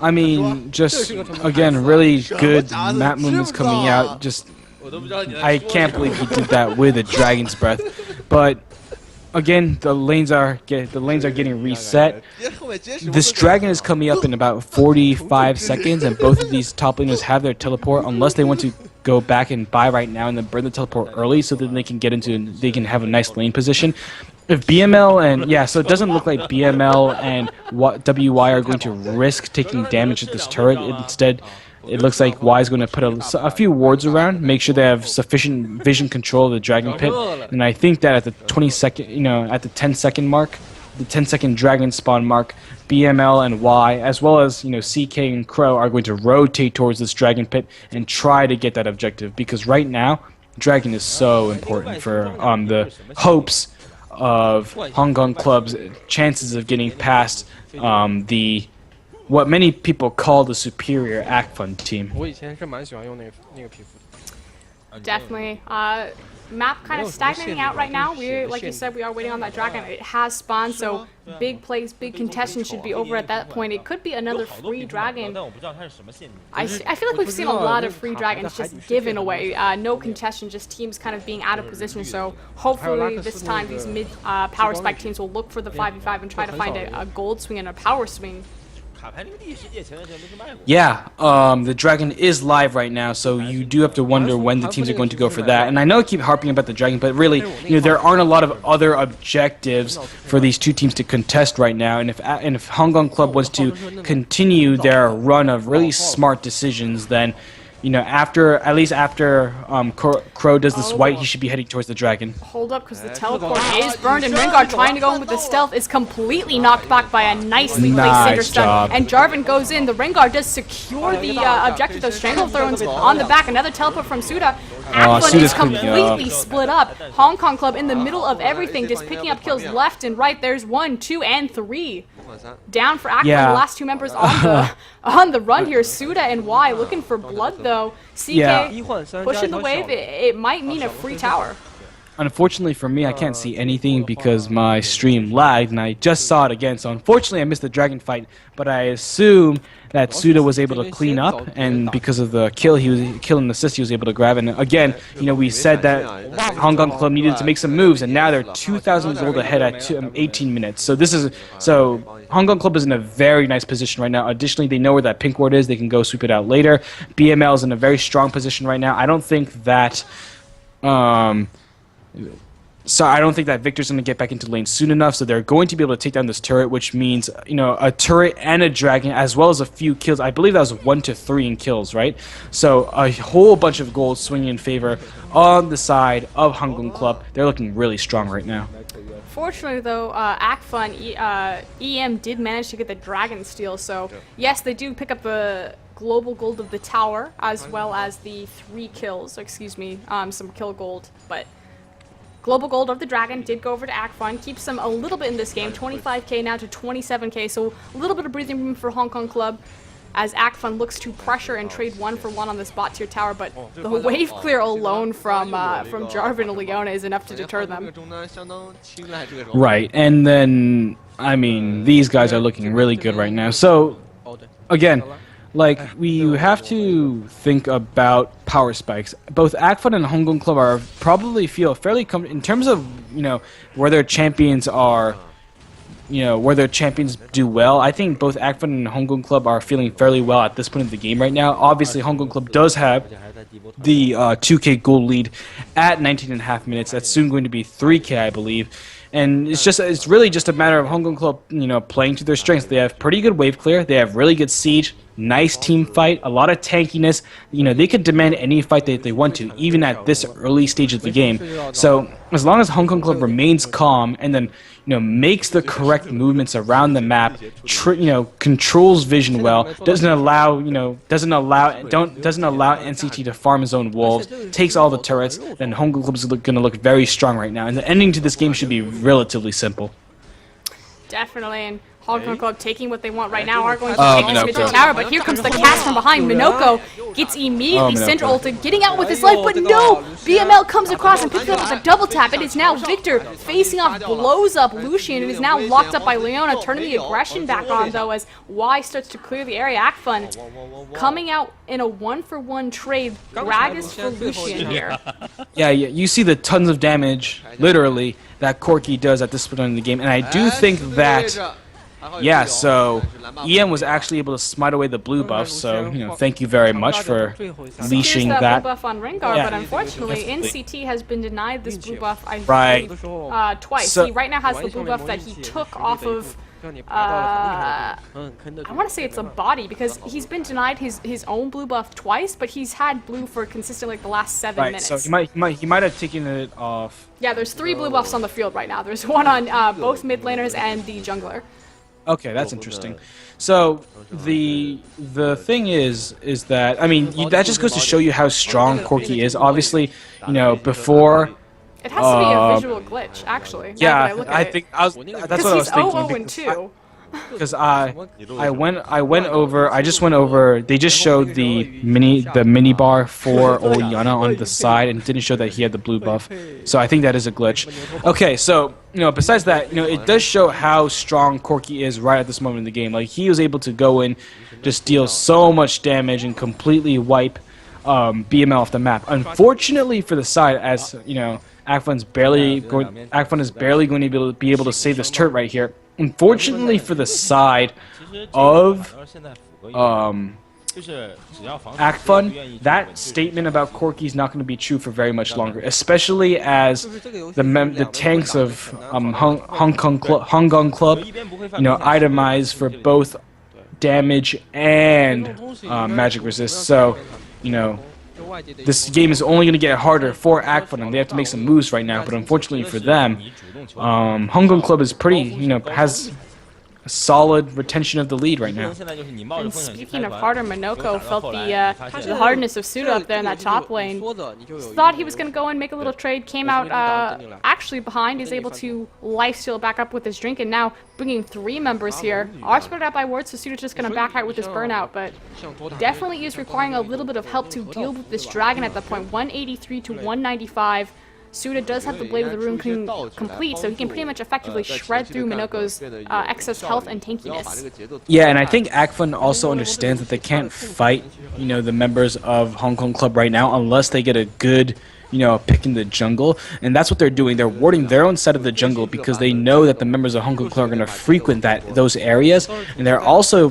I mean, just, again, really good map movements coming out. Just, I can't believe he did that with a Dragon's Breath. But, again, the lanes are getting reset. This dragon is coming up in about 45 seconds, and both of these top laners have their teleport, unless they want to go back and buy right now and then burn the teleport early so that they can have a nice lane position. If BML and so it doesn't look like BML and WY are going to risk taking damage at this turret. Instead, it looks like Y is going to put a few wards around, make sure they have sufficient vision control of the dragon pit, and I think that at the 20-second, at the 10-second mark, the 10-second dragon spawn mark, BML and Y, as well as CK and Crow, are going to rotate towards this dragon pit and try to get that objective, because right now dragon is so important for the hopes of Hangong Club's chances of getting past what many people call the superior Acfun team. Definitely. Map kind of stagnating out right now. We're, like you said, we are waiting on that dragon. It has spawned, so big plays, big contestation should be over at that point. It could be another free dragon. I feel like we've seen a lot of free dragons just given away. No contestation, just teams kind of being out of position. So hopefully this time these mid power spike teams will look for the 5v5 and try to find a gold swing and a power swing. Yeah, the dragon is live right now, so you do have to wonder when the teams are going to go for that. And I know I keep harping about the dragon, but really, there aren't a lot of other objectives for these two teams to contest right now. And if Hangong Club wants to continue their run of really smart decisions, then at least after Crow does this white, he should be heading towards the dragon. Hold up, because the teleport is burned, and Rengar trying to go in with the stealth is completely knocked back by a nicely placed Cinder Stun. And Jarvan goes in. The Rengar does secure the objective, those Strangle Thrones on the back. Another teleport from Souldra. Acfun is completely split up. Hong Kong Club in the middle of everything, just picking up kills left and right. There's 1, 2, and 3. Down for Acfun, the last two members on the run here. Souldra and Y looking for blood though. CK pushing the wave. It might mean a free tower. Unfortunately for me, I can't see anything because my stream lagged, and I just saw it again. So unfortunately, I missed the dragon fight. But I assume that Souldra was able to clean up, and because of the kill and assist, he was able to grab. And again, we said that Hangong Club needed to make some moves, and now they're 2,000 gold ahead at 18 minutes. So Hangong Club is in a very nice position right now. Additionally, they know where that pink ward is. They can go sweep it out later. BML is in a very strong position right now. I don't think that. So I don't think that Victor's going to get back into lane soon enough, so they're going to be able to take down this turret, which means, a turret and a dragon, as well as a few kills. I believe that was 1 to 3 in kills, right? So a whole bunch of gold swinging in favor on the side of Hangong Club. They're looking really strong right now. Fortunately, though, Acfun, EM did manage to get the dragon steal, so yes, they do pick up the global gold of the tower, as well as the 3 kills, some kill gold, but global gold of the dragon did go over to Acfun, keeps them a little bit in this game, 25k now to 27k, so a little bit of breathing room for Hong Kong Club as Acfun looks to pressure and trade 1-for-1 on this bot tier tower, but the wave clear alone from Jarvan and Leona is enough to deter them. Right, and then, these guys are looking really good right now. So, again, we have to think about power spikes. Both Acfun and Hangong Club probably feel fairly comfortable in terms of, where their champions are, where their champions do well. I think both Acfun and Hangong Club are feeling fairly well at this point of the game right now. Obviously, Hangong Club does have the 2k gold lead at 19.5 minutes. That's soon going to be 3k, I believe. And it's really just a matter of Hangong Club, playing to their strengths. They have pretty good wave clear. They have really good siege, nice team fight, a lot of tankiness. They could demand any fight that they want to, even at this early stage of the game. So as long as Hangong Club remains calm and then makes the correct movements around the map, controls vision well, doesn't allow NCT to farm his own wolves, takes all the turrets, then Hangong Club is going to look very strong right now. And the ending to this game should be relatively simple. Definitely, and Hong Kong Club taking what they want right now are going to take this mid tower, but here comes the cast from behind. Minoko gets immediately Syndra ulted, getting out with his life, but no! BML comes across and picks it up with a double tap. It is now Victor facing off, blows up Lucian, and is now locked up by Leona, turning the aggression back on, though, as Y starts to clear the area. Acfun coming out in a 1-for-1 trade. Gragas for Lucian here. Yeah, you see the tons of damage, literally, that Corki does at this point in the game, and I do think that... Yeah, so EM was actually able to smite away the blue buff, so, thank you very much for leashing that. Blue buff on Rengar, but unfortunately, NCT has been denied this blue buff, twice. So, he right now has the blue buff that he took off of, I want to say it's a body, because he's been denied his own blue buff twice, but he's had blue for consistently the last 7 minutes. So he might have taken it off. Yeah, there's 3 blue buffs on the field right now. There's one on both mid laners and the jungler. Okay, that's interesting. So the thing is that that just goes to show you how strong Corki is. Obviously, before. It has to be a visual glitch, actually. Yeah, I think that's what I was thinking. He's 0-0-2. because I just went over. They just showed the mini bar for Oliana on the side and didn't show that he had the blue buff. So I think that is a glitch. Okay, so besides that, it does show how strong Corki is right at this moment in the game. Like he was able to go in, just deal so much damage and completely wipe BML off the map. Unfortunately for the side, as Acfun is barely going to be able to save this turret right here. Unfortunately for the side of Acfun, that statement about Corki is not going to be true for very much longer, especially as the tanks of Hangong Club, itemize for both damage and magic resist. So, this game is only going to get harder for Acfun, and they have to make some moves right now. But unfortunately for them, Hangong Club is has a solid retention of the lead right now. And speaking of harder, Minoko felt the hardness of Souldra up there in that top lane. Thought he was going to go and make a little trade, came out actually behind, is able to lifesteal back up with his drink, and now bringing 3 members here. Are spread out by wards, so Soudra's just going to back out with his burnout, but definitely is requiring a little bit of help to deal with this dragon at the point. 183 to 195. Souldra does have the Blade of the Rune complete, so he can pretty much effectively shred through Minoko's excess health and tankiness. Yeah, and I think Acfun also understands that they can't fight, the members of Hangong Club right now unless they get a good, pick in the jungle, and that's what they're doing. They're warding their own side of the jungle because they know that the members of Hangong Club are going to frequent those areas, and they also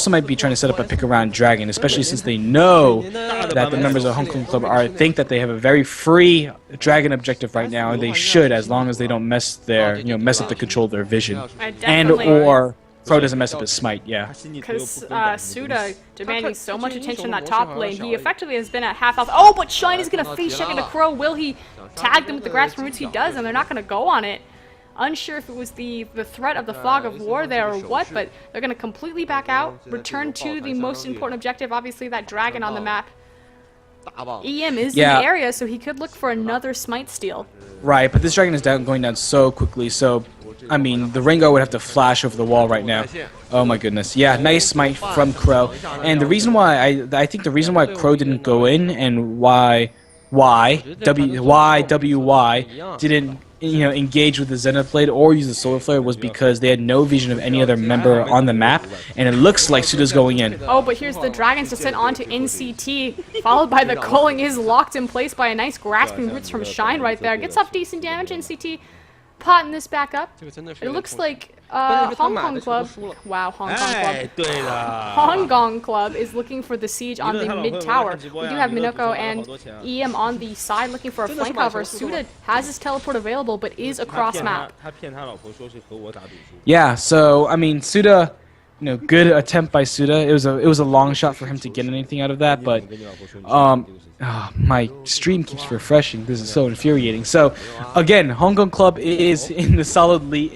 might be trying to set up a pick around Dragon, especially since they know that the members of Hangong Club think that they have a very free Dragon objective right now, and they should, as long as they don't mess up the control of their vision, and or Pro doesn't mess up his smite, yeah. Because Souldra demanding so much attention in that top lane, he effectively has been at half health. Oh, but Shine is going to face check into Crow. Will he tag them with the Grasp Roots? He does, and they're not going to go on it. Unsure if it was the threat of the Fog of War there or what, but they're going to completely back out, return to the most important objective, obviously that dragon on the map. EM is in the area, so he could look for another smite steal. Right, but this dragon is going down so quickly, so the Rengar would have to flash over the wall right now. Oh my goodness. Yeah, nice smite from Crow. And the reason why I think the reason why Crow didn't go in and why WY didn't engage with the Zenith Blade or use the Solar Flare was because they had no vision of any other member on the map, and it looks like Soudra's going in. Oh, but here's the Dragon's Descent onto NCT, followed by the culling is locked in place by a nice Grasping Roots from Shine right there. Gets off decent damage, NCT potting this back up. It looks like Hangong Club. Wow, Hangong Club is looking for the siege on the mid tower. We do have Minoko and EM on the side looking for a flank cover. Souldra has his teleport available, but is across map. Yeah, so Souldra, good attempt by Souldra. It was a long shot for him to get anything out of that, but my stream keeps refreshing. This is so infuriating. So again, Hangong Club is in the solid lead.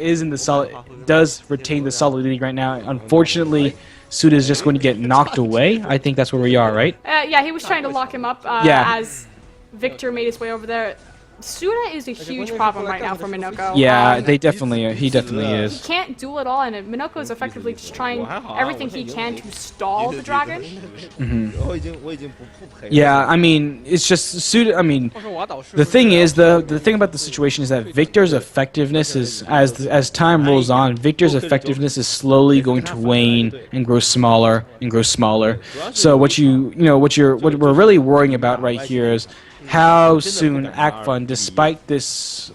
Does retain the solid lead right now. Unfortunately, Souldra is just going to get knocked away. I think that's where we are, right? Yeah, he was trying to lock him up as Victor made his way over there. Souldra is a huge problem right now for Minoko. Yeah, he definitely is. He can't duel at all, and Minoko is effectively just trying everything he can to stall the dragon. Yeah, it's just Souldra. The thing is, the thing about the situation is that Victor's effectiveness is, as time rolls on, Victor's effectiveness is slowly going to wane and grow smaller and grow smaller. So what we're really worrying about right here is how soon Acfun, despite this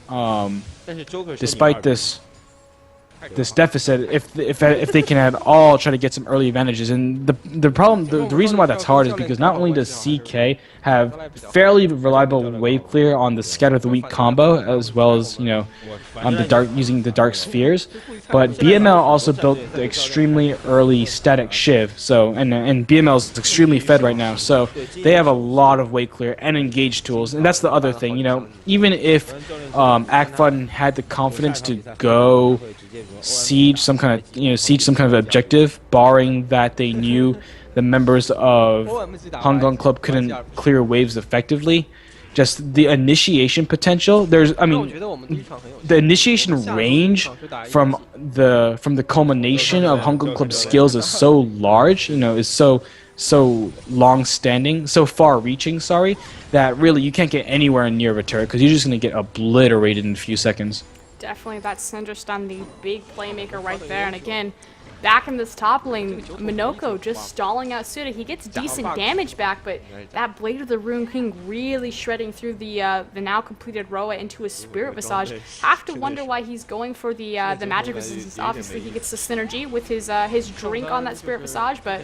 deficit, if they can at all try to get some early advantages. And the problem, the reason why that's hard is because not only does CK have fairly reliable wave clear on the Scatter the Weak combo, as well as using the Dark Spheres, but BML also built the extremely early static Shiv. So and BML is extremely fed right now, so they have a lot of wave clear and engage tools. And that's the other thing, even if Acfun had the confidence to go siege some kind of objective, barring that they knew the members of Hangong Club couldn't clear waves effectively, just the initiation potential. There's, I 但我 mean, 觉得我们第一场很有 the initiation range from the culmination of Hangong Club's skills is so large, you know, is so long-standing, so far-reaching, sorry, that really you can't get anywhere near a turret because you're just going to get obliterated in a few seconds. Definitely that Synderstan, the big playmaker right there. And again, back in this top lane, Minoko just stalling out Suda. He gets decent damage back, but that Blade of the Rune King really shredding through the now completed Roa into his Spirit Visage. Have to wonder why he's going for the magic resistance. Obviously, he gets the synergy with his drink on that Spirit Visage, but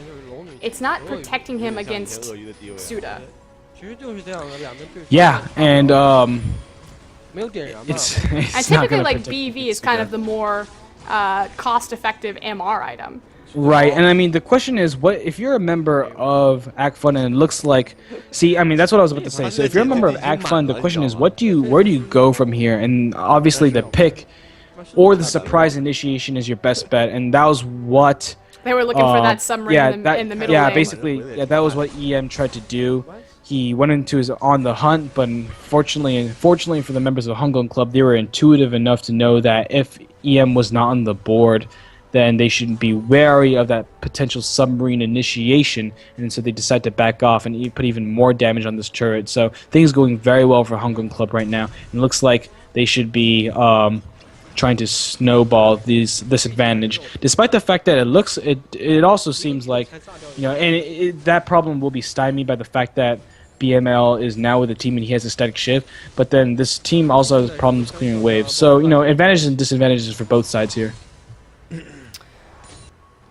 it's not protecting him against Suda. 其实就是这样的两个对手。 Yeah, and 没有点燃嘛。 it's And not typically, gonna like, protect BV is kind of the more cost-effective MR item. Right, and I mean the question is, what if you're a member of Acfun and it looks like, see, I mean that's what I was about to say. So if you're a member of Acfun, the question is, where do you go from here? And obviously the pick or the surprise initiation is your best bet, and that was what. They were looking for that submarine in the middle yeah, lane. basically, yeah, that was what EM tried to do. He went into his on the hunt, but unfortunately for the members of Hangong Club, they were intuitive enough to know that if EM was not on the board, then they should be wary of that potential submarine initiation, and so they decide to back off and put even more damage on this turret. So things going very well for Hangong Club right now. It looks like they should be trying to snowball this advantage, despite the fact that it also seems like, you know, and that problem will be stymied by the fact that BML is now with the team and he has a static shift, but then this team also has problems clearing waves. So, you know, advantages and disadvantages for both sides here.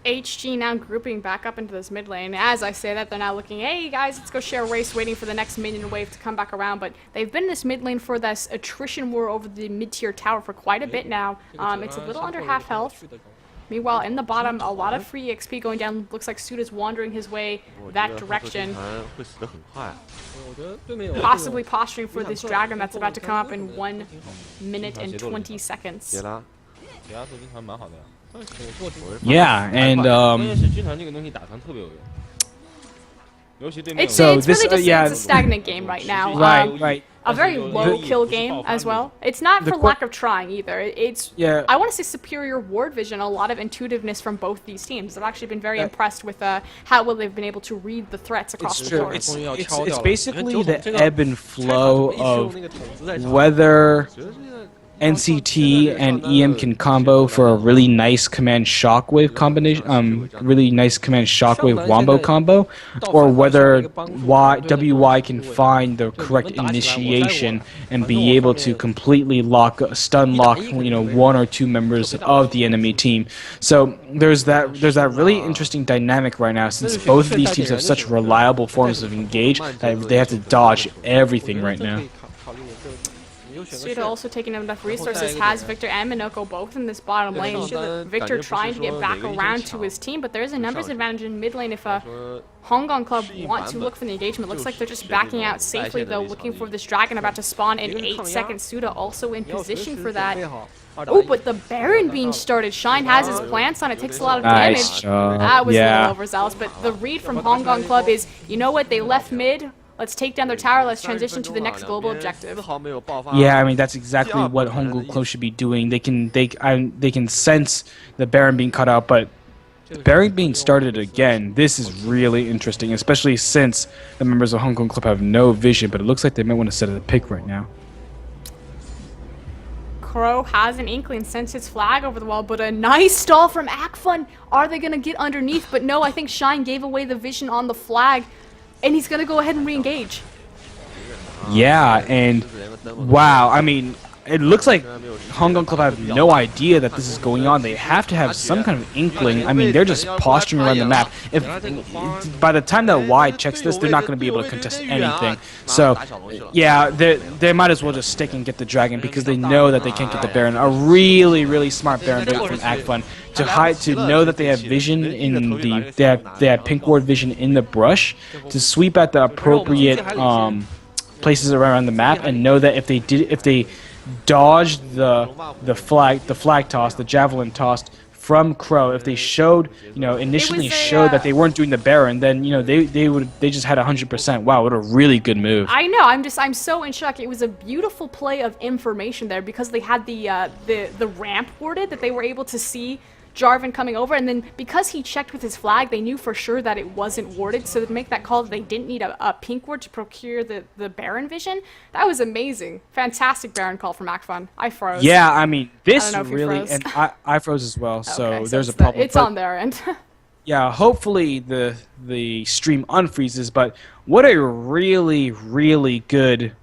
HG now grouping back up into this mid lane. As I say that, they're now looking, hey guys, let's go share a race, waiting for the next minion wave to come back around. But they've been in this mid lane for this attrition war over the mid-tier tower for quite a bit now. It's a little under half health. Meanwhile, in the bottom, a lot of free XP going down. Looks like Suda's wandering his way that direction. Possibly posturing for this dragon that's about to come up in 1 minute and 20 seconds. Yeah, and it's So really this, just yeah. it's a stagnant game right now. right. A very low kill game as well. It's not for lack of trying either. It's Yeah. I want to say superior ward vision, a lot of intuitiveness from both these teams. I've actually been very impressed with how well they've been able to read the threats across It's the true. board. It's basically the ebb and flow of whether NCT and EM can combo for a really nice command shockwave combination, really nice command shockwave wombo combo, or whether WY can find the correct initiation and be able to completely stun lock, you know, one or two members of the enemy team. So there's that really interesting dynamic right now, since both of these teams have such reliable forms of engage that they have to dodge everything right now. Suda also taking enough resources, has Victor and Minoko both in this bottom lane. Victor trying to get back around to his team, but there is a numbers advantage in mid lane if Hangong Club want to look for the engagement. Looks like they're just backing out safely though, looking for this dragon about to spawn in 8 seconds. Suda also in position for that. Oh, but the Baron being started. Shine has his plants on. It takes a lot of damage. That was a little overzealous, but the read from Hangong Club is, you know what, they left mid. Let's take down their tower. Let's transition to the next global objective. Yeah, I mean that's exactly what Hangong Club should be doing. They can sense the Baron being cut out, but Baron being started again. This is really interesting, especially since the members of Hangong Club have no vision. But it looks like they might want to set a pick right now. Crow has an inkling, sends his flag over the wall, but a nice stall from Acfun. Are they gonna get underneath? But no, I think Shine gave away the vision on the flag. And he's going to go ahead and re-engage. Yeah, and wow, I mean, it looks like Hangong Club have no idea that this is going on. They have to have some kind of inkling. I mean, they're just posturing around the map. If by the time that Y checks this, they're not going to be able to contest anything. So, yeah, they might as well just stick and get the dragon because they know that they can't get the Baron. A really, really smart Baron build from Acfun to know that they have vision in they have pink ward vision in the brush to sweep at the appropriate places around the map and know that if they dodged the flag toss, the javelin tossed from Crow. If they showed, initially showed that they weren't doing the Baron, then they just had 100%. Wow, what a really good move. I know. I'm so in shock. It was a beautiful play of information there because they had the ramp warded that they were able to see Jarvan coming over, and then because he checked with his flag, they knew for sure that it wasn't warded, so to make that call, they didn't need a pink ward to procure the Baron vision. That was amazing. Fantastic Baron call from Acfun. I froze. Yeah, I mean, this really, froze. and I froze as well, so Okay, there's a problem. It's on their end. Yeah, hopefully the stream unfreezes, but what a really, really good...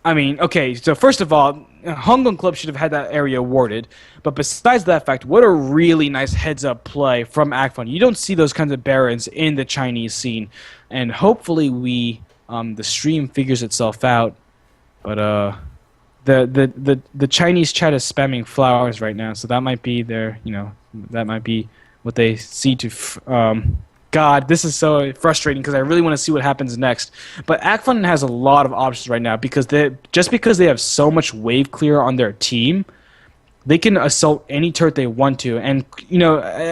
I mean, okay, so first of all, Hangong Club should have had that area warded, but besides that fact, what a really nice heads-up play from Acfun. You don't see those kinds of Barons in the Chinese scene, and hopefully the stream figures itself out, but the Chinese chat is spamming flowers right now, so that might be that might be what they see to... God, this is so frustrating because I really want to see what happens next. But Acfun has a lot of options right now because they have so much wave clear on their team, they can assault any turret they want to. And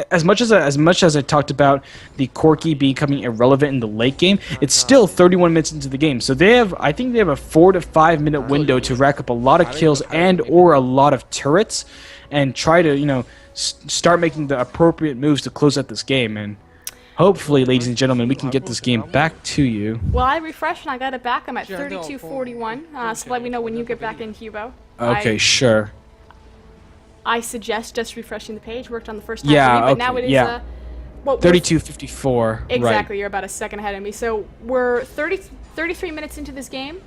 as much as I talked about the Corki becoming irrelevant in the late game, it's still 31 minutes into the game. So I think they have a 4 to 5 minute window to rack up a lot of kills and or a lot of turrets, and try to start making the appropriate moves to close out this game. And hopefully, ladies and gentlemen, we can get this game back to you. Well, I refreshed and I got it back. I'm at 32:41. So let me know when you get back in, Hugo. Okay, sure. I suggest just refreshing the page. Worked on the first time yeah, for me, but okay, now it is yeah. 32:54. Exactly, right. You're about a second ahead of me. So we're 33 minutes into this game.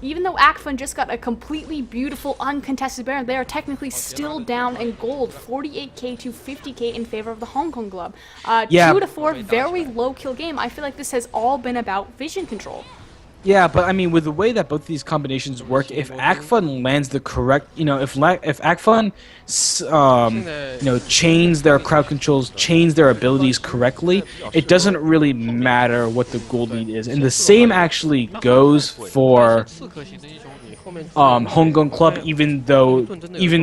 Even though Acfun just got a completely beautiful, uncontested Baron, they are technically still down in gold, 48k to 50k in favor of the Hangong Club. 2 to 4, very low kill game. I feel like this has all been about vision control. Yeah, but I mean, with the way that both these combinations work, if Acfun lands the correct, if Acfun, chains their crowd controls, chains their abilities correctly, it doesn't really matter what the gold lead is. And the same actually goes for Hangong Club, even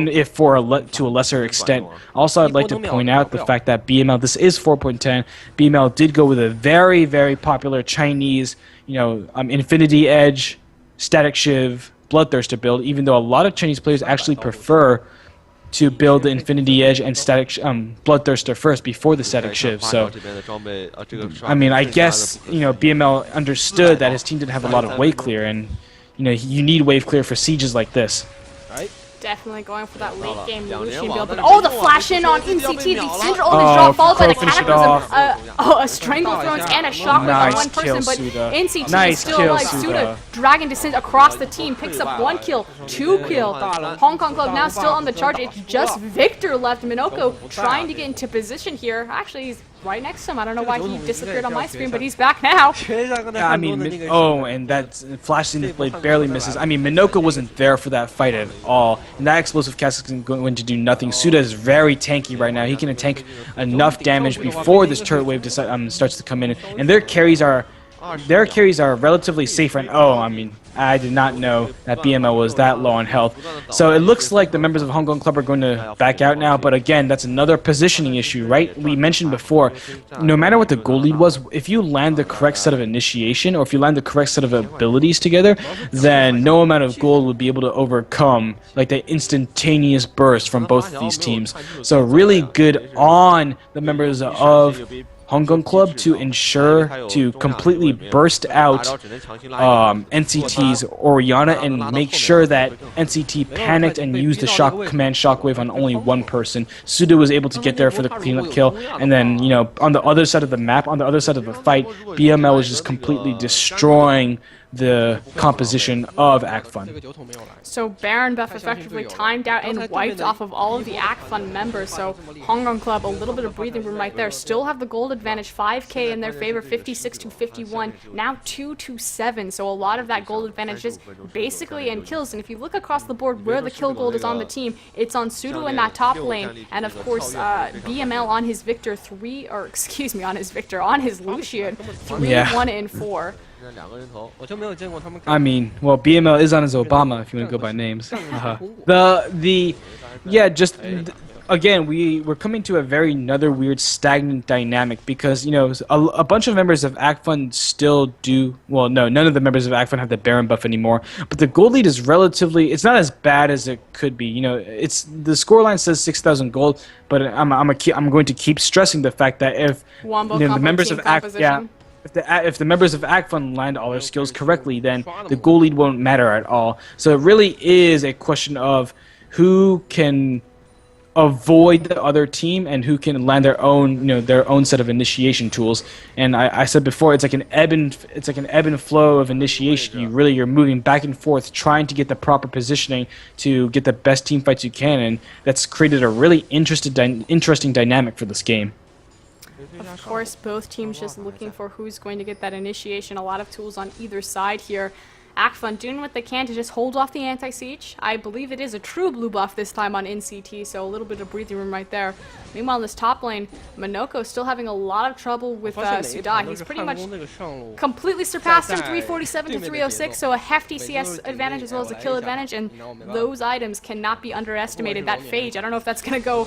if to a lesser extent. Also, I'd like to point out the fact that BML, this is 4.10. BML did go with a very, very popular Chinese, Infinity Edge, Static Shiv, Bloodthirster build, even though a lot of Chinese players actually prefer to build the Infinity Edge and Static Bloodthirster first before the Static Shiv. So, I mean, I guess, BML understood that his team didn't have a lot of wave clear, and, you need wave clear for sieges like this. Definitely going for that late game Lucian build, but the flash in on NCT, the center only drop followed by the Cataclysm, a Strangle Thrones and a Shockwave on one person, but NCT is still alive. Souldra, Dragon Descent across the team, picks up 1 kill, 2 kill. Hangong Club now still on the charge, it's just Victor left. Minoko trying to get into position here. Actually, he's right next to him. I don't know why he disappeared on my screen, but he's back now. Yeah, I mean, and that flash in the blade barely misses. I mean, Minoko wasn't there for that fight at all, and that explosive cast is going to do nothing. Souldra is very tanky right now. He can tank enough damage before this turret wave starts to come in, and their carries are relatively safe right now. I mean, I did not know that BML was that low on health. So it looks like the members of Hangong Club are going to back out now, but again, that's another positioning issue, right? We mentioned before, no matter what the goal lead was, if you land the correct set of initiation, or if you land the correct set of abilities together, then no amount of gold would be able to overcome like the instantaneous burst from both of these teams. So really good on the members of Hangong Club to ensure to completely burst out NCT's Orianna and make sure that NCT panicked and used the command shockwave on only one person. Souldra was able to get there for the cleanup kill, and then on the other side of the map, on the other side of the fight, BML was just completely destroying the composition of Acfun. So Baron buff effectively timed out and wiped off of all of the Acfun members. So Hangong Club, a little bit of breathing room right there. Still have the gold advantage, 5k in their favor, 56 to 51. Now 2 to 7. So a lot of that gold advantage is basically in kills. And if you look across the board where the kill gold is on the team, it's on Souldra in that top lane, and of course BML on his Victor on his Lucian 3-1 and 4. I mean, well, BML is on his Obama, if you want to go by names. again, we're coming to another weird stagnant dynamic because, you know, a bunch of members of Acfun still do, well, no, none of the members of Acfun have the Baron buff anymore, but the gold lead is relatively, it's not as bad as it could be. You know, it's, the scoreline says 6,000 gold, but I'm going to keep stressing the fact that if Wombo the members of Acfun, if the members of Acfun land all their skills correctly, then the goal lead won't matter at all. So it really is a question of who can avoid the other team and who can land their own, you know, their own set of initiation tools. And I said before, it's like an ebb and flow of initiation. You're moving back and forth, trying to get the proper positioning to get the best team fights you can, and that's created a really interesting dynamic for this game. Of course, both teams just looking for who's going to get that initiation. A lot of tools on either side here. Acfun doing what they can to just hold off the anti-siege. I believe it is a true blue buff this time on NCT, so a little bit of breathing room right there. Meanwhile, in this top lane, Minoko still having a lot of trouble with Souldra. He's pretty much completely surpassed him, 347 to 306, so a hefty CS advantage as well as a kill advantage, and those items cannot be underestimated. That Phage, I don't know if that's going to go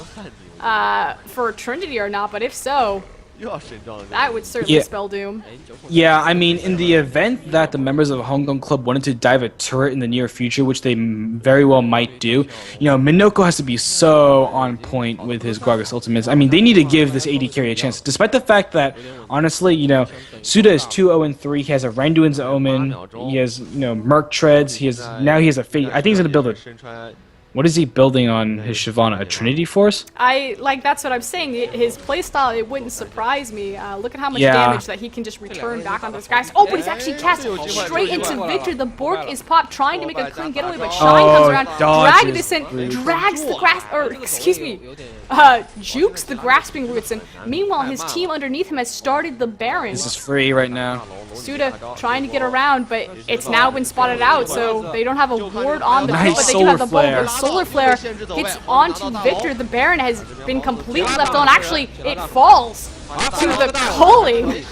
for Trinity or not, but if so, that would certainly spell doom. Yeah, I mean, in the event that the members of Hangong Club wanted to dive a turret in the near future, which they very well might do, you know, Minoko has to be so on point with his Gragas ultimates. I mean, they need to give this AD carry a chance, despite the fact that, honestly, you know, Souldra is 2-0-3. He has a Randuin's Omen. He has, you know, Merc Treads. He has a Fate. I think he's gonna build a. What is he building on his Shyvana? A Trinity Force? That's what I'm saying. His playstyle, it wouldn't surprise me. Look at how much damage that he can just return back on those guys. Oh, but he's actually cast straight into Victor. The Bork is popped, trying to make a clean getaway, but Shine comes around, drags the grasp, or excuse me, jukes the grasping roots, and meanwhile his team underneath him has started the Baron. This is free right now. Souldra trying to get around, but it's now been spotted out, so they don't have a ward on the pit, but they do have the bulb. Solar Flare hits onto Victor. The Baron has been completely left alone. Actually, it falls to the culling.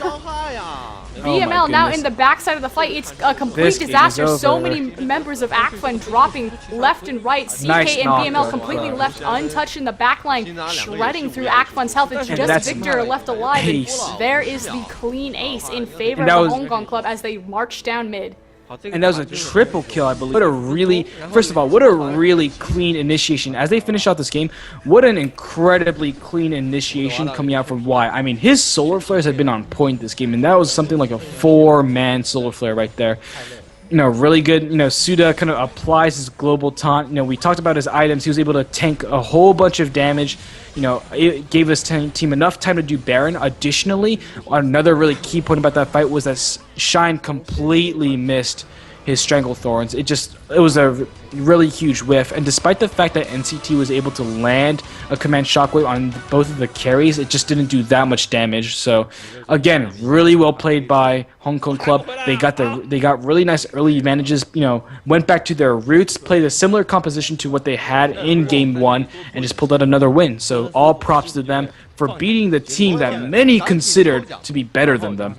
VML now in the backside of the fight. It's a complete disaster. So many members of Acfun dropping left and right. CK and VML completely left untouched in the backline, shredding through Acfun's health. It's just Victor left alive. And there is the clean ace in favor of the Hangong Club as they march down mid. And that was a triple kill, I believe. First of all, what a really clean initiation. As they finish out this game, what an incredibly clean initiation coming out from Y. I mean, his solar flares have been on point this game, and that was something like a 4-man solar flare right there. You know, really good. You know, Souldra kind of applies his global taunt. You know, we talked about his items. He was able to tank a whole bunch of damage. You know, it gave his team enough time to do Baron. Additionally, another really key point about that fight was that Shine completely missed his Stranglethorns. It was a really huge whiff, and despite the fact that NCT was able to land a command shockwave on both of the carries, it just didn't do that much damage. So again, really well played by Hangong Club. They got really nice early advantages, you know, went back to their roots, played a similar composition to what they had in game 1, and just pulled out another win. So all props to them for beating the team that many considered to be better than them.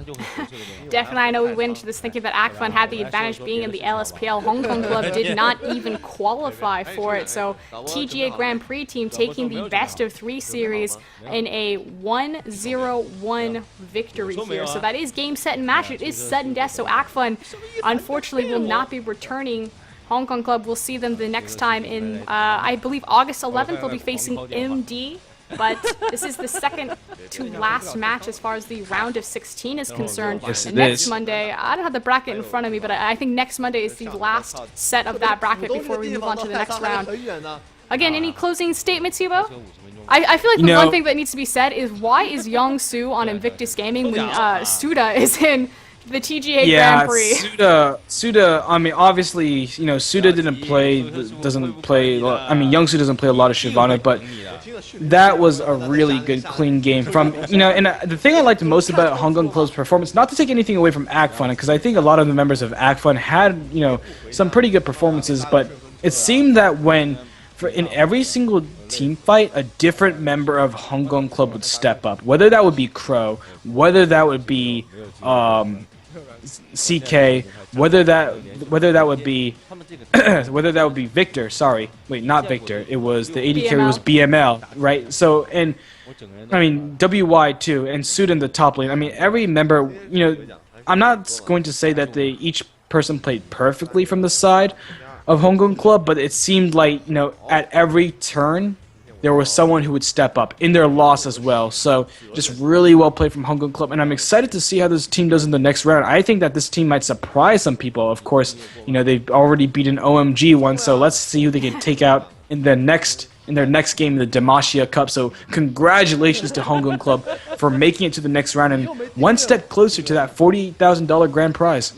Definitely, I know we went into this thinking that Acfun had the advantage being in the LSPL. Hangong Club did not even qualify for it, so TGA Grand Prix team taking the best of 3 series in a 1-0-1 victory here. So that is game, set, and match. It is sudden death, so Acfun unfortunately will not be returning. Hangong Club will see them the next time in, I believe, August 11th. They'll be facing MD. But this is the second to last match as far as the round of 16 is concerned. Yes, and next Monday, I don't have the bracket in front of me, but I think next Monday is the last set of that bracket before we move on to the next round. Again, any closing statements, Hugo? I feel like the one thing that needs to be said is, why is Young Soo on Invictus Gaming when Souldra is in the TGA Grand Prix? Souldra, I mean, obviously, you know, Souldra doesn't play, I mean, Young Soo doesn't play a lot of Shyvana, but that was a really good, clean game from, you know, and the thing I liked most about Hangong Club's performance, not to take anything away from Acfun, because I think a lot of the members of Acfun had, you know, some pretty good performances, but it seemed that in every single team fight, a different member of Hangong Club would step up. Whether that would be Crow, whether that would be CK, whether that would be whether that would be Victor. Sorry, wait, not Victor. It was the AD carry was BML, right? So and I mean WY too, and Suit in the top lane. I mean every member. I'm not going to say that each person played perfectly from the side of Hangong Club, but it seemed like at every turn there was someone who would step up in their loss as well. So just really well played from Hangong Club, and I'm excited to see how this team does in the next round. I think that this team might surprise some people. Of course, they've already beaten OMG once, so let's see who they can take out in their next game, the Demacia Cup. So congratulations to Hangong Club for making it to the next round and one step closer to that $40,000 grand prize.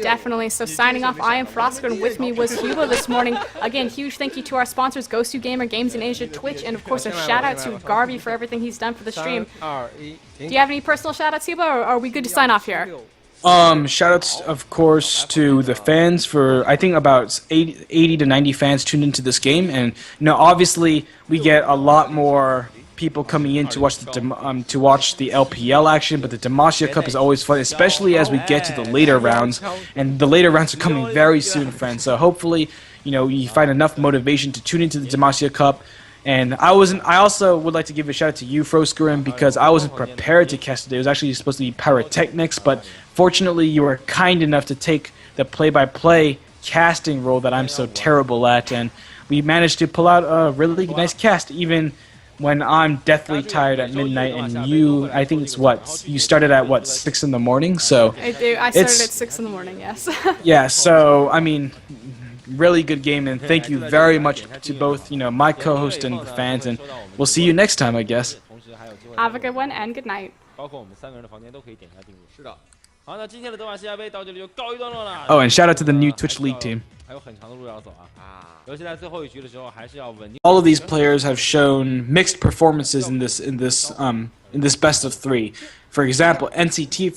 Definitely. So signing off, I am Froskurinn. With me was Hugo this morning. Again, huge thank you to our sponsors, Gosu Gamer, Games in Asia, Twitch, and of course a shout out to Garby for everything he's done for the stream. Do you have any personal shout outs, Hugo, or are we good to sign off here? Shoutouts, of course, to the fans for, I think, about 80 to 90 fans tuned into this game, and obviously we get a lot more people coming in to watch the LPL action, but the Demacia Cup is always fun, especially as we get to the later rounds, and the later rounds are coming very soon, friends. So hopefully, you find enough motivation to tune into the Demacia Cup. And I also would like to give a shout out to you, Froskurinn, because I wasn't prepared to cast today. It was actually supposed to be pyrotechnics, but fortunately you were kind enough to take the play-by-play casting role that I'm so terrible at, and we managed to pull out a really nice cast, even when I'm deathly tired at midnight. And I think it's you started at 6 in the morning, so I started at 6 in the morning. Yes. Yeah. So I mean, really good game, and thank you very much to both my co-host and the fans, and we'll see you next time, I guess. Have a good one and good night. Oh, and shout out to the new Twitch League team. All of these players have shown mixed performances in this best of 3. For example, NCT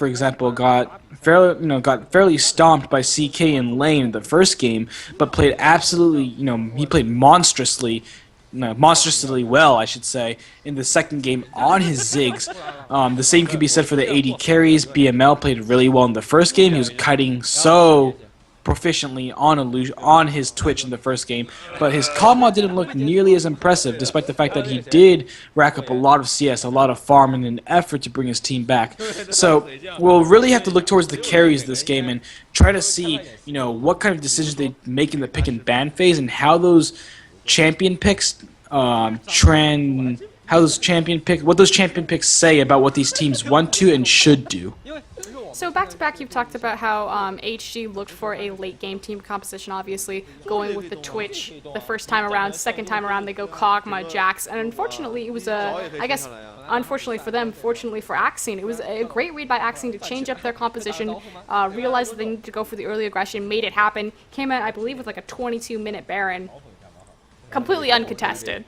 got fairly stomped by CK in lane in the first game, but played absolutely, he played monstrously well, I should say, in the second game on his Ziggs. The same could be said for the AD carries. BML played really well in the first game. He was kiting so proficiently on his Twitch in the first game, but his Kama didn't look nearly as impressive, despite the fact that he did rack up a lot of CS, a lot of farm, in an effort to bring his team back. So we'll really have to look towards the carries this game and try to see, what kind of decisions they make in the pick and ban phase, and how those champion picks what those champion picks say about what these teams want to and should do. So back-to-back, you've talked about how HG looked for a late-game team composition, obviously, going with the Twitch the first time around. Second time around, they go Kog'Maw, Jax, and unfortunately, it was unfortunately for them, fortunately for Axine, it was a great read by Axine to change up their composition, realized that they needed to go for the early aggression, made it happen, came out, I believe, with like a 22-minute Baron, completely uncontested.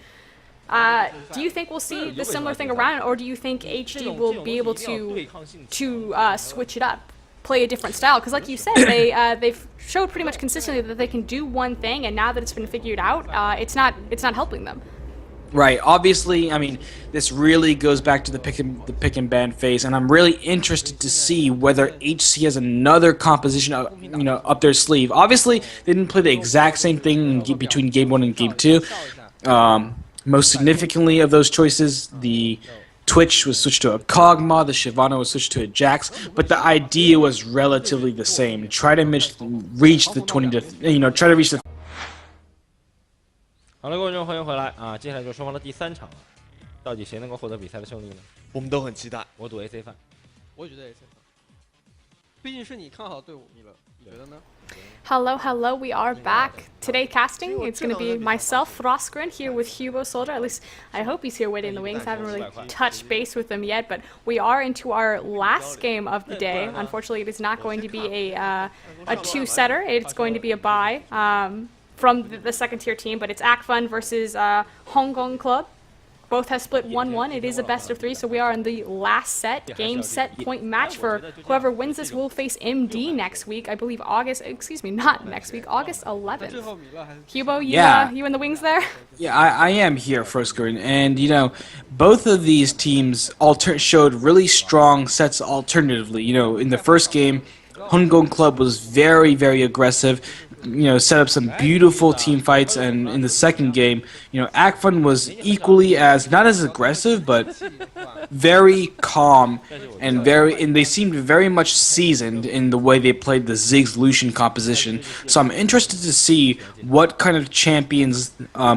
Do you think we'll see the similar thing around, or do you think HG will be able to switch it up, play a different style? Because like you said, they've showed pretty much consistently that they can do one thing, and now that it's been figured out, it's not helping them. Right. Obviously, I mean, this really goes back to the pick and ban phase, and I'm really interested to see whether HC has another composition, up their sleeve. Obviously, they didn't play the exact same thing between Game 1 and Game 2. Most significantly of those choices, the Twitch was switched to a Kog'Maw, the Shyvana was switched to a Jax, but the idea was relatively the same. Try to reach the try to reach the 好了，各位观众，欢迎回来啊！接下来就是双方的第3场了，到底谁能够获得比赛的胜利呢？我们都很期待。我赌 AC 范，我觉得 AC 范，毕竟是你看好队伍，你觉得呢？ Hello, we are back. Today casting, it's going to be myself, Froskurinn, here with Hugo Souldra. At least, I hope he's here waiting in the wings. I haven't really touched base with him yet, but we are into our last game of the day. Unfortunately, it is not going to be a two-setter. It's going to be a bye from the second-tier team, but it's Acfun versus Hangong Club. Both have split 1-1. It is a best of 3, so we are in the last set, game set point match for whoever wins this will face MD next week. I believe August 11th. Hugo, you in the wings there? Yeah, I am here, Froskurinn, and both of these teams showed really strong sets alternatively. In the first game, Hangong Club was very, very aggressive. Set up some beautiful team fights, and in the second game, Acfun was equally not as aggressive, but very calm and they seemed very much seasoned in the way they played the Ziggs Lucian composition. So I'm interested to see what kind of champions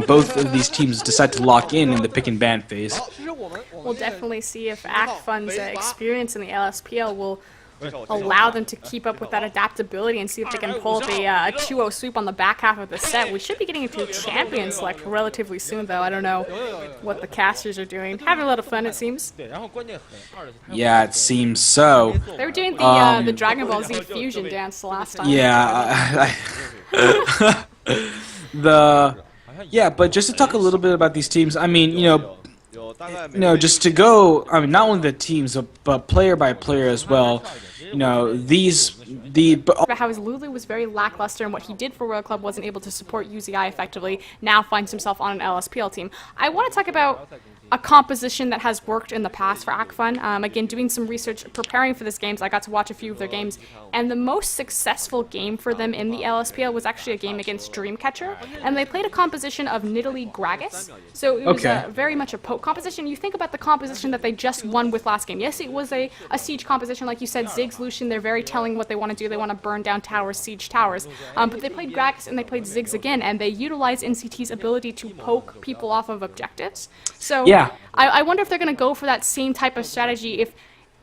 both of these teams decide to lock in the pick and ban phase. We'll definitely see if Acfun's experience in the LSPL will allow them to keep up with that adaptability and see if they can pull up a 2-0 sweep on the back half of the set. We should be getting into a champion select relatively soon, though. I don't know what the casters are doing. Having a lot of fun, it seems. Yeah, it seems so. They were doing the Dragon Ball Z fusion dance the last time. Yeah, but just to talk a little bit about these teams, I mean, just to go, I mean, not only the teams, but player by player as well. About how his Lulu was very lackluster and what he did for Royal Club wasn't able to support UZI effectively, now finds himself on an LSPL team. I want to talk about a composition that has worked in the past for Acfun. Again, doing some research, preparing for this games, I got to watch a few of their games, and the most successful game for them in the LSPL was actually a game against Dreamcatcher, and they played a composition of Nidalee Gragas, so it was very much a poke composition. You think about the composition that they just won with last game. Yes, it was a siege composition, like you said, Ziggs Lucian, they're very telling what they want to do. They want to burn down towers, siege towers, but they played Gragas and they played Ziggs again, and they utilized NCT's ability to poke people off of objectives. So yeah. I wonder if they're going to go for that same type of strategy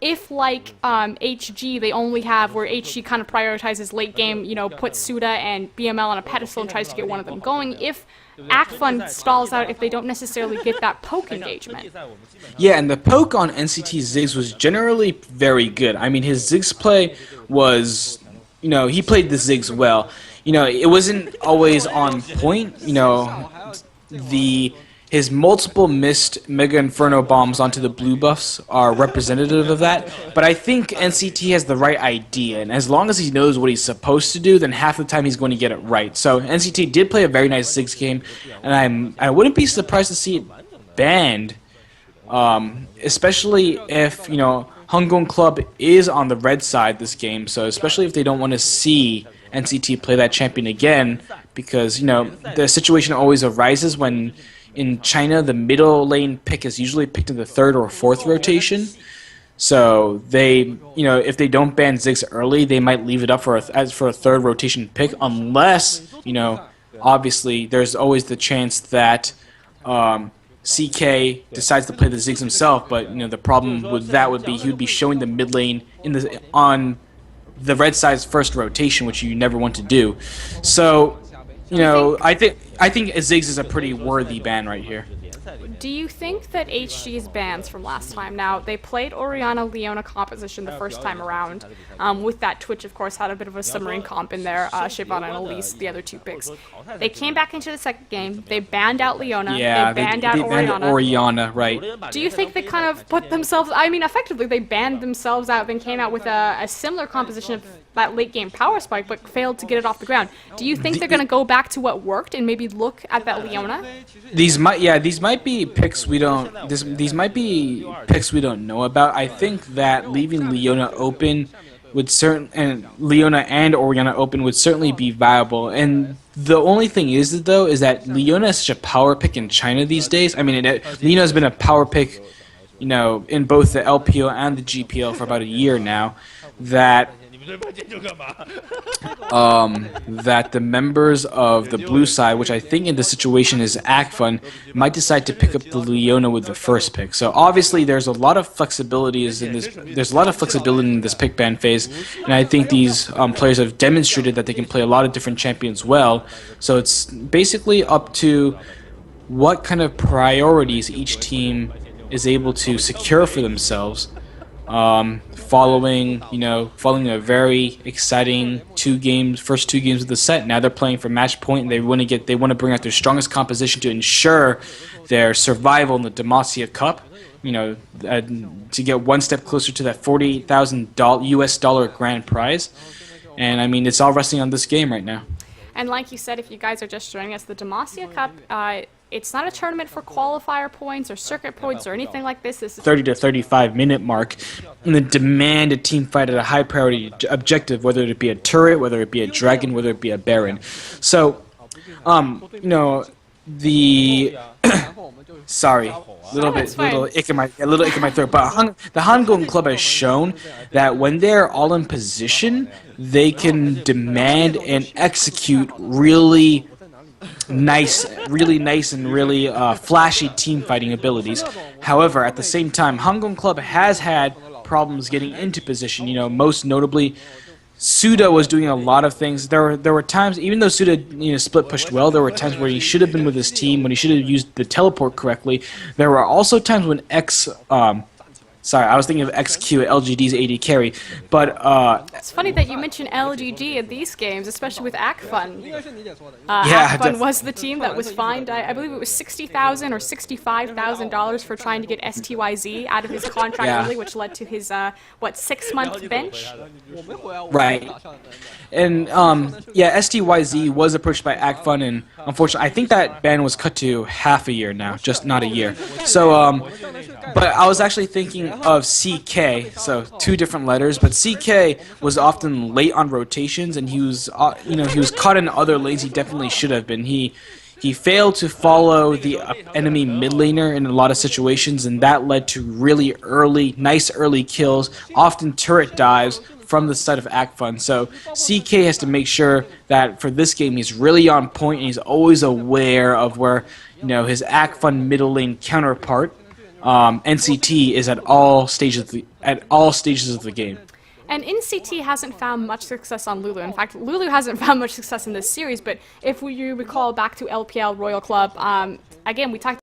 if like HG, they only have where HG kind of prioritizes late game, puts Suda and BML on a pedestal and tries to get one of them going. If Acfun stalls out, if they don't necessarily get that poke engagement. Yeah, and the poke on NCT Ziggs was generally very good. I mean, his Ziggs play was, he played the Ziggs well. It wasn't always on point. His multiple missed Mega Inferno bombs onto the blue buffs are representative of that, but I think NCT has the right idea, and as long as he knows what he's supposed to do, then half the time he's going to get it right. So NCT did play a very nice Ziggs game, and I wouldn't be surprised to see it banned, especially if, Hangong Club is on the red side this game, so especially if they don't want to see NCT play that champion again, because, the situation always arises when in China, the middle lane pick is usually picked in the third or fourth rotation. So they, if they don't ban Ziggs early, they might leave it up for a third rotation pick, unless, obviously there's always the chance that CK decides to play the Ziggs himself. But the problem with that would be he would be showing the mid lane on the red side's first rotation, which you never want to do. So, I think Ziggs is a pretty worthy ban right here. Do you think that HG's bans from last time, now they played Orianna Leona composition the first time around, with that Twitch of course had a bit of a submarine comp in there, Shyvana and Elise, the other two picks. They came back into the second game, they banned out Leona, yeah, they banned out Orianna, right. Do you think they kind of put themselves, I mean effectively they banned themselves out, then came out with a similar composition of that late game power spike, but failed to get it off the ground? Do you think they're going to go back to what worked and maybe look at that Leona? These might be picks we don't know about. I think that leaving Leona open Leona and Orianna open would certainly be viable. And the only thing is that Leona is such a power pick in China these days. I mean, Leona has been a power pick, in both the LPL and the GPL for about a year now. That the members of the blue side, which I think in this situation is Acfun, might decide to pick up the Leona with the first pick. So obviously there's a lot of flexibilities in this. There's a lot of flexibility in this pick ban phase, and I think these players have demonstrated that they can play a lot of different champions well. So it's basically up to what kind of priorities each team is able to secure for themselves. Following a very exciting first two games of the set. Now they're playing for match point, and they want to bring out their strongest composition to ensure their survival in the Demacia Cup. To get one step closer to that $48,000 US grand prize. And I mean, it's all resting on this game right now. And like you said, if you guys are just joining us, the Demacia Cup it's not a tournament for qualifier points or circuit points or anything like this. This is 30 to 35 minute mark, and then demand a team fight at a high priority objective, whether it be a turret, whether it be a dragon, whether it be a baron. So, you know, the sorry, little ick in my throat. But the Hangong Club has shown that when they're all in position, they can demand and execute really nice and really flashy team fighting abilities. However, at the same time, Hangong Club has had problems getting into position. You know, most notably, Souldra was doing a lot of things. There were times, even though Souldra split pushed well, there were times where he should have been with his team, when he should have used the teleport correctly. There were also times when sorry, I was thinking of XQ, LGD's AD carry, but it's funny that you mention LGD in these games, especially with Acfun. Yeah, Acfun was the team that was fined, I believe it was $60,000 or $65,000 for trying to get STYZ out of his contract early, which led to his 6-month bench. Right. And yeah, STYZ was approached by Acfun, and unfortunately, I think that ban was cut to half a year now, just not a year. So, but I was actually thinking of CK, so 2 different letters, but CK was often late on rotations, and he was, he was caught in other lanes he definitely should have been. He failed to follow the enemy mid laner in a lot of situations, and that led to really nice early kills, often turret dives from the side of Acfun. So CK has to make sure that for this game he's really on point, and he's always aware of where his Acfun middle lane counterpart, NCT, is at all stages of the game. And NCT hasn't found much success on Lulu. In fact, Lulu hasn't found much success in this series, but if you recall back to LPL Royal Club, again, we talked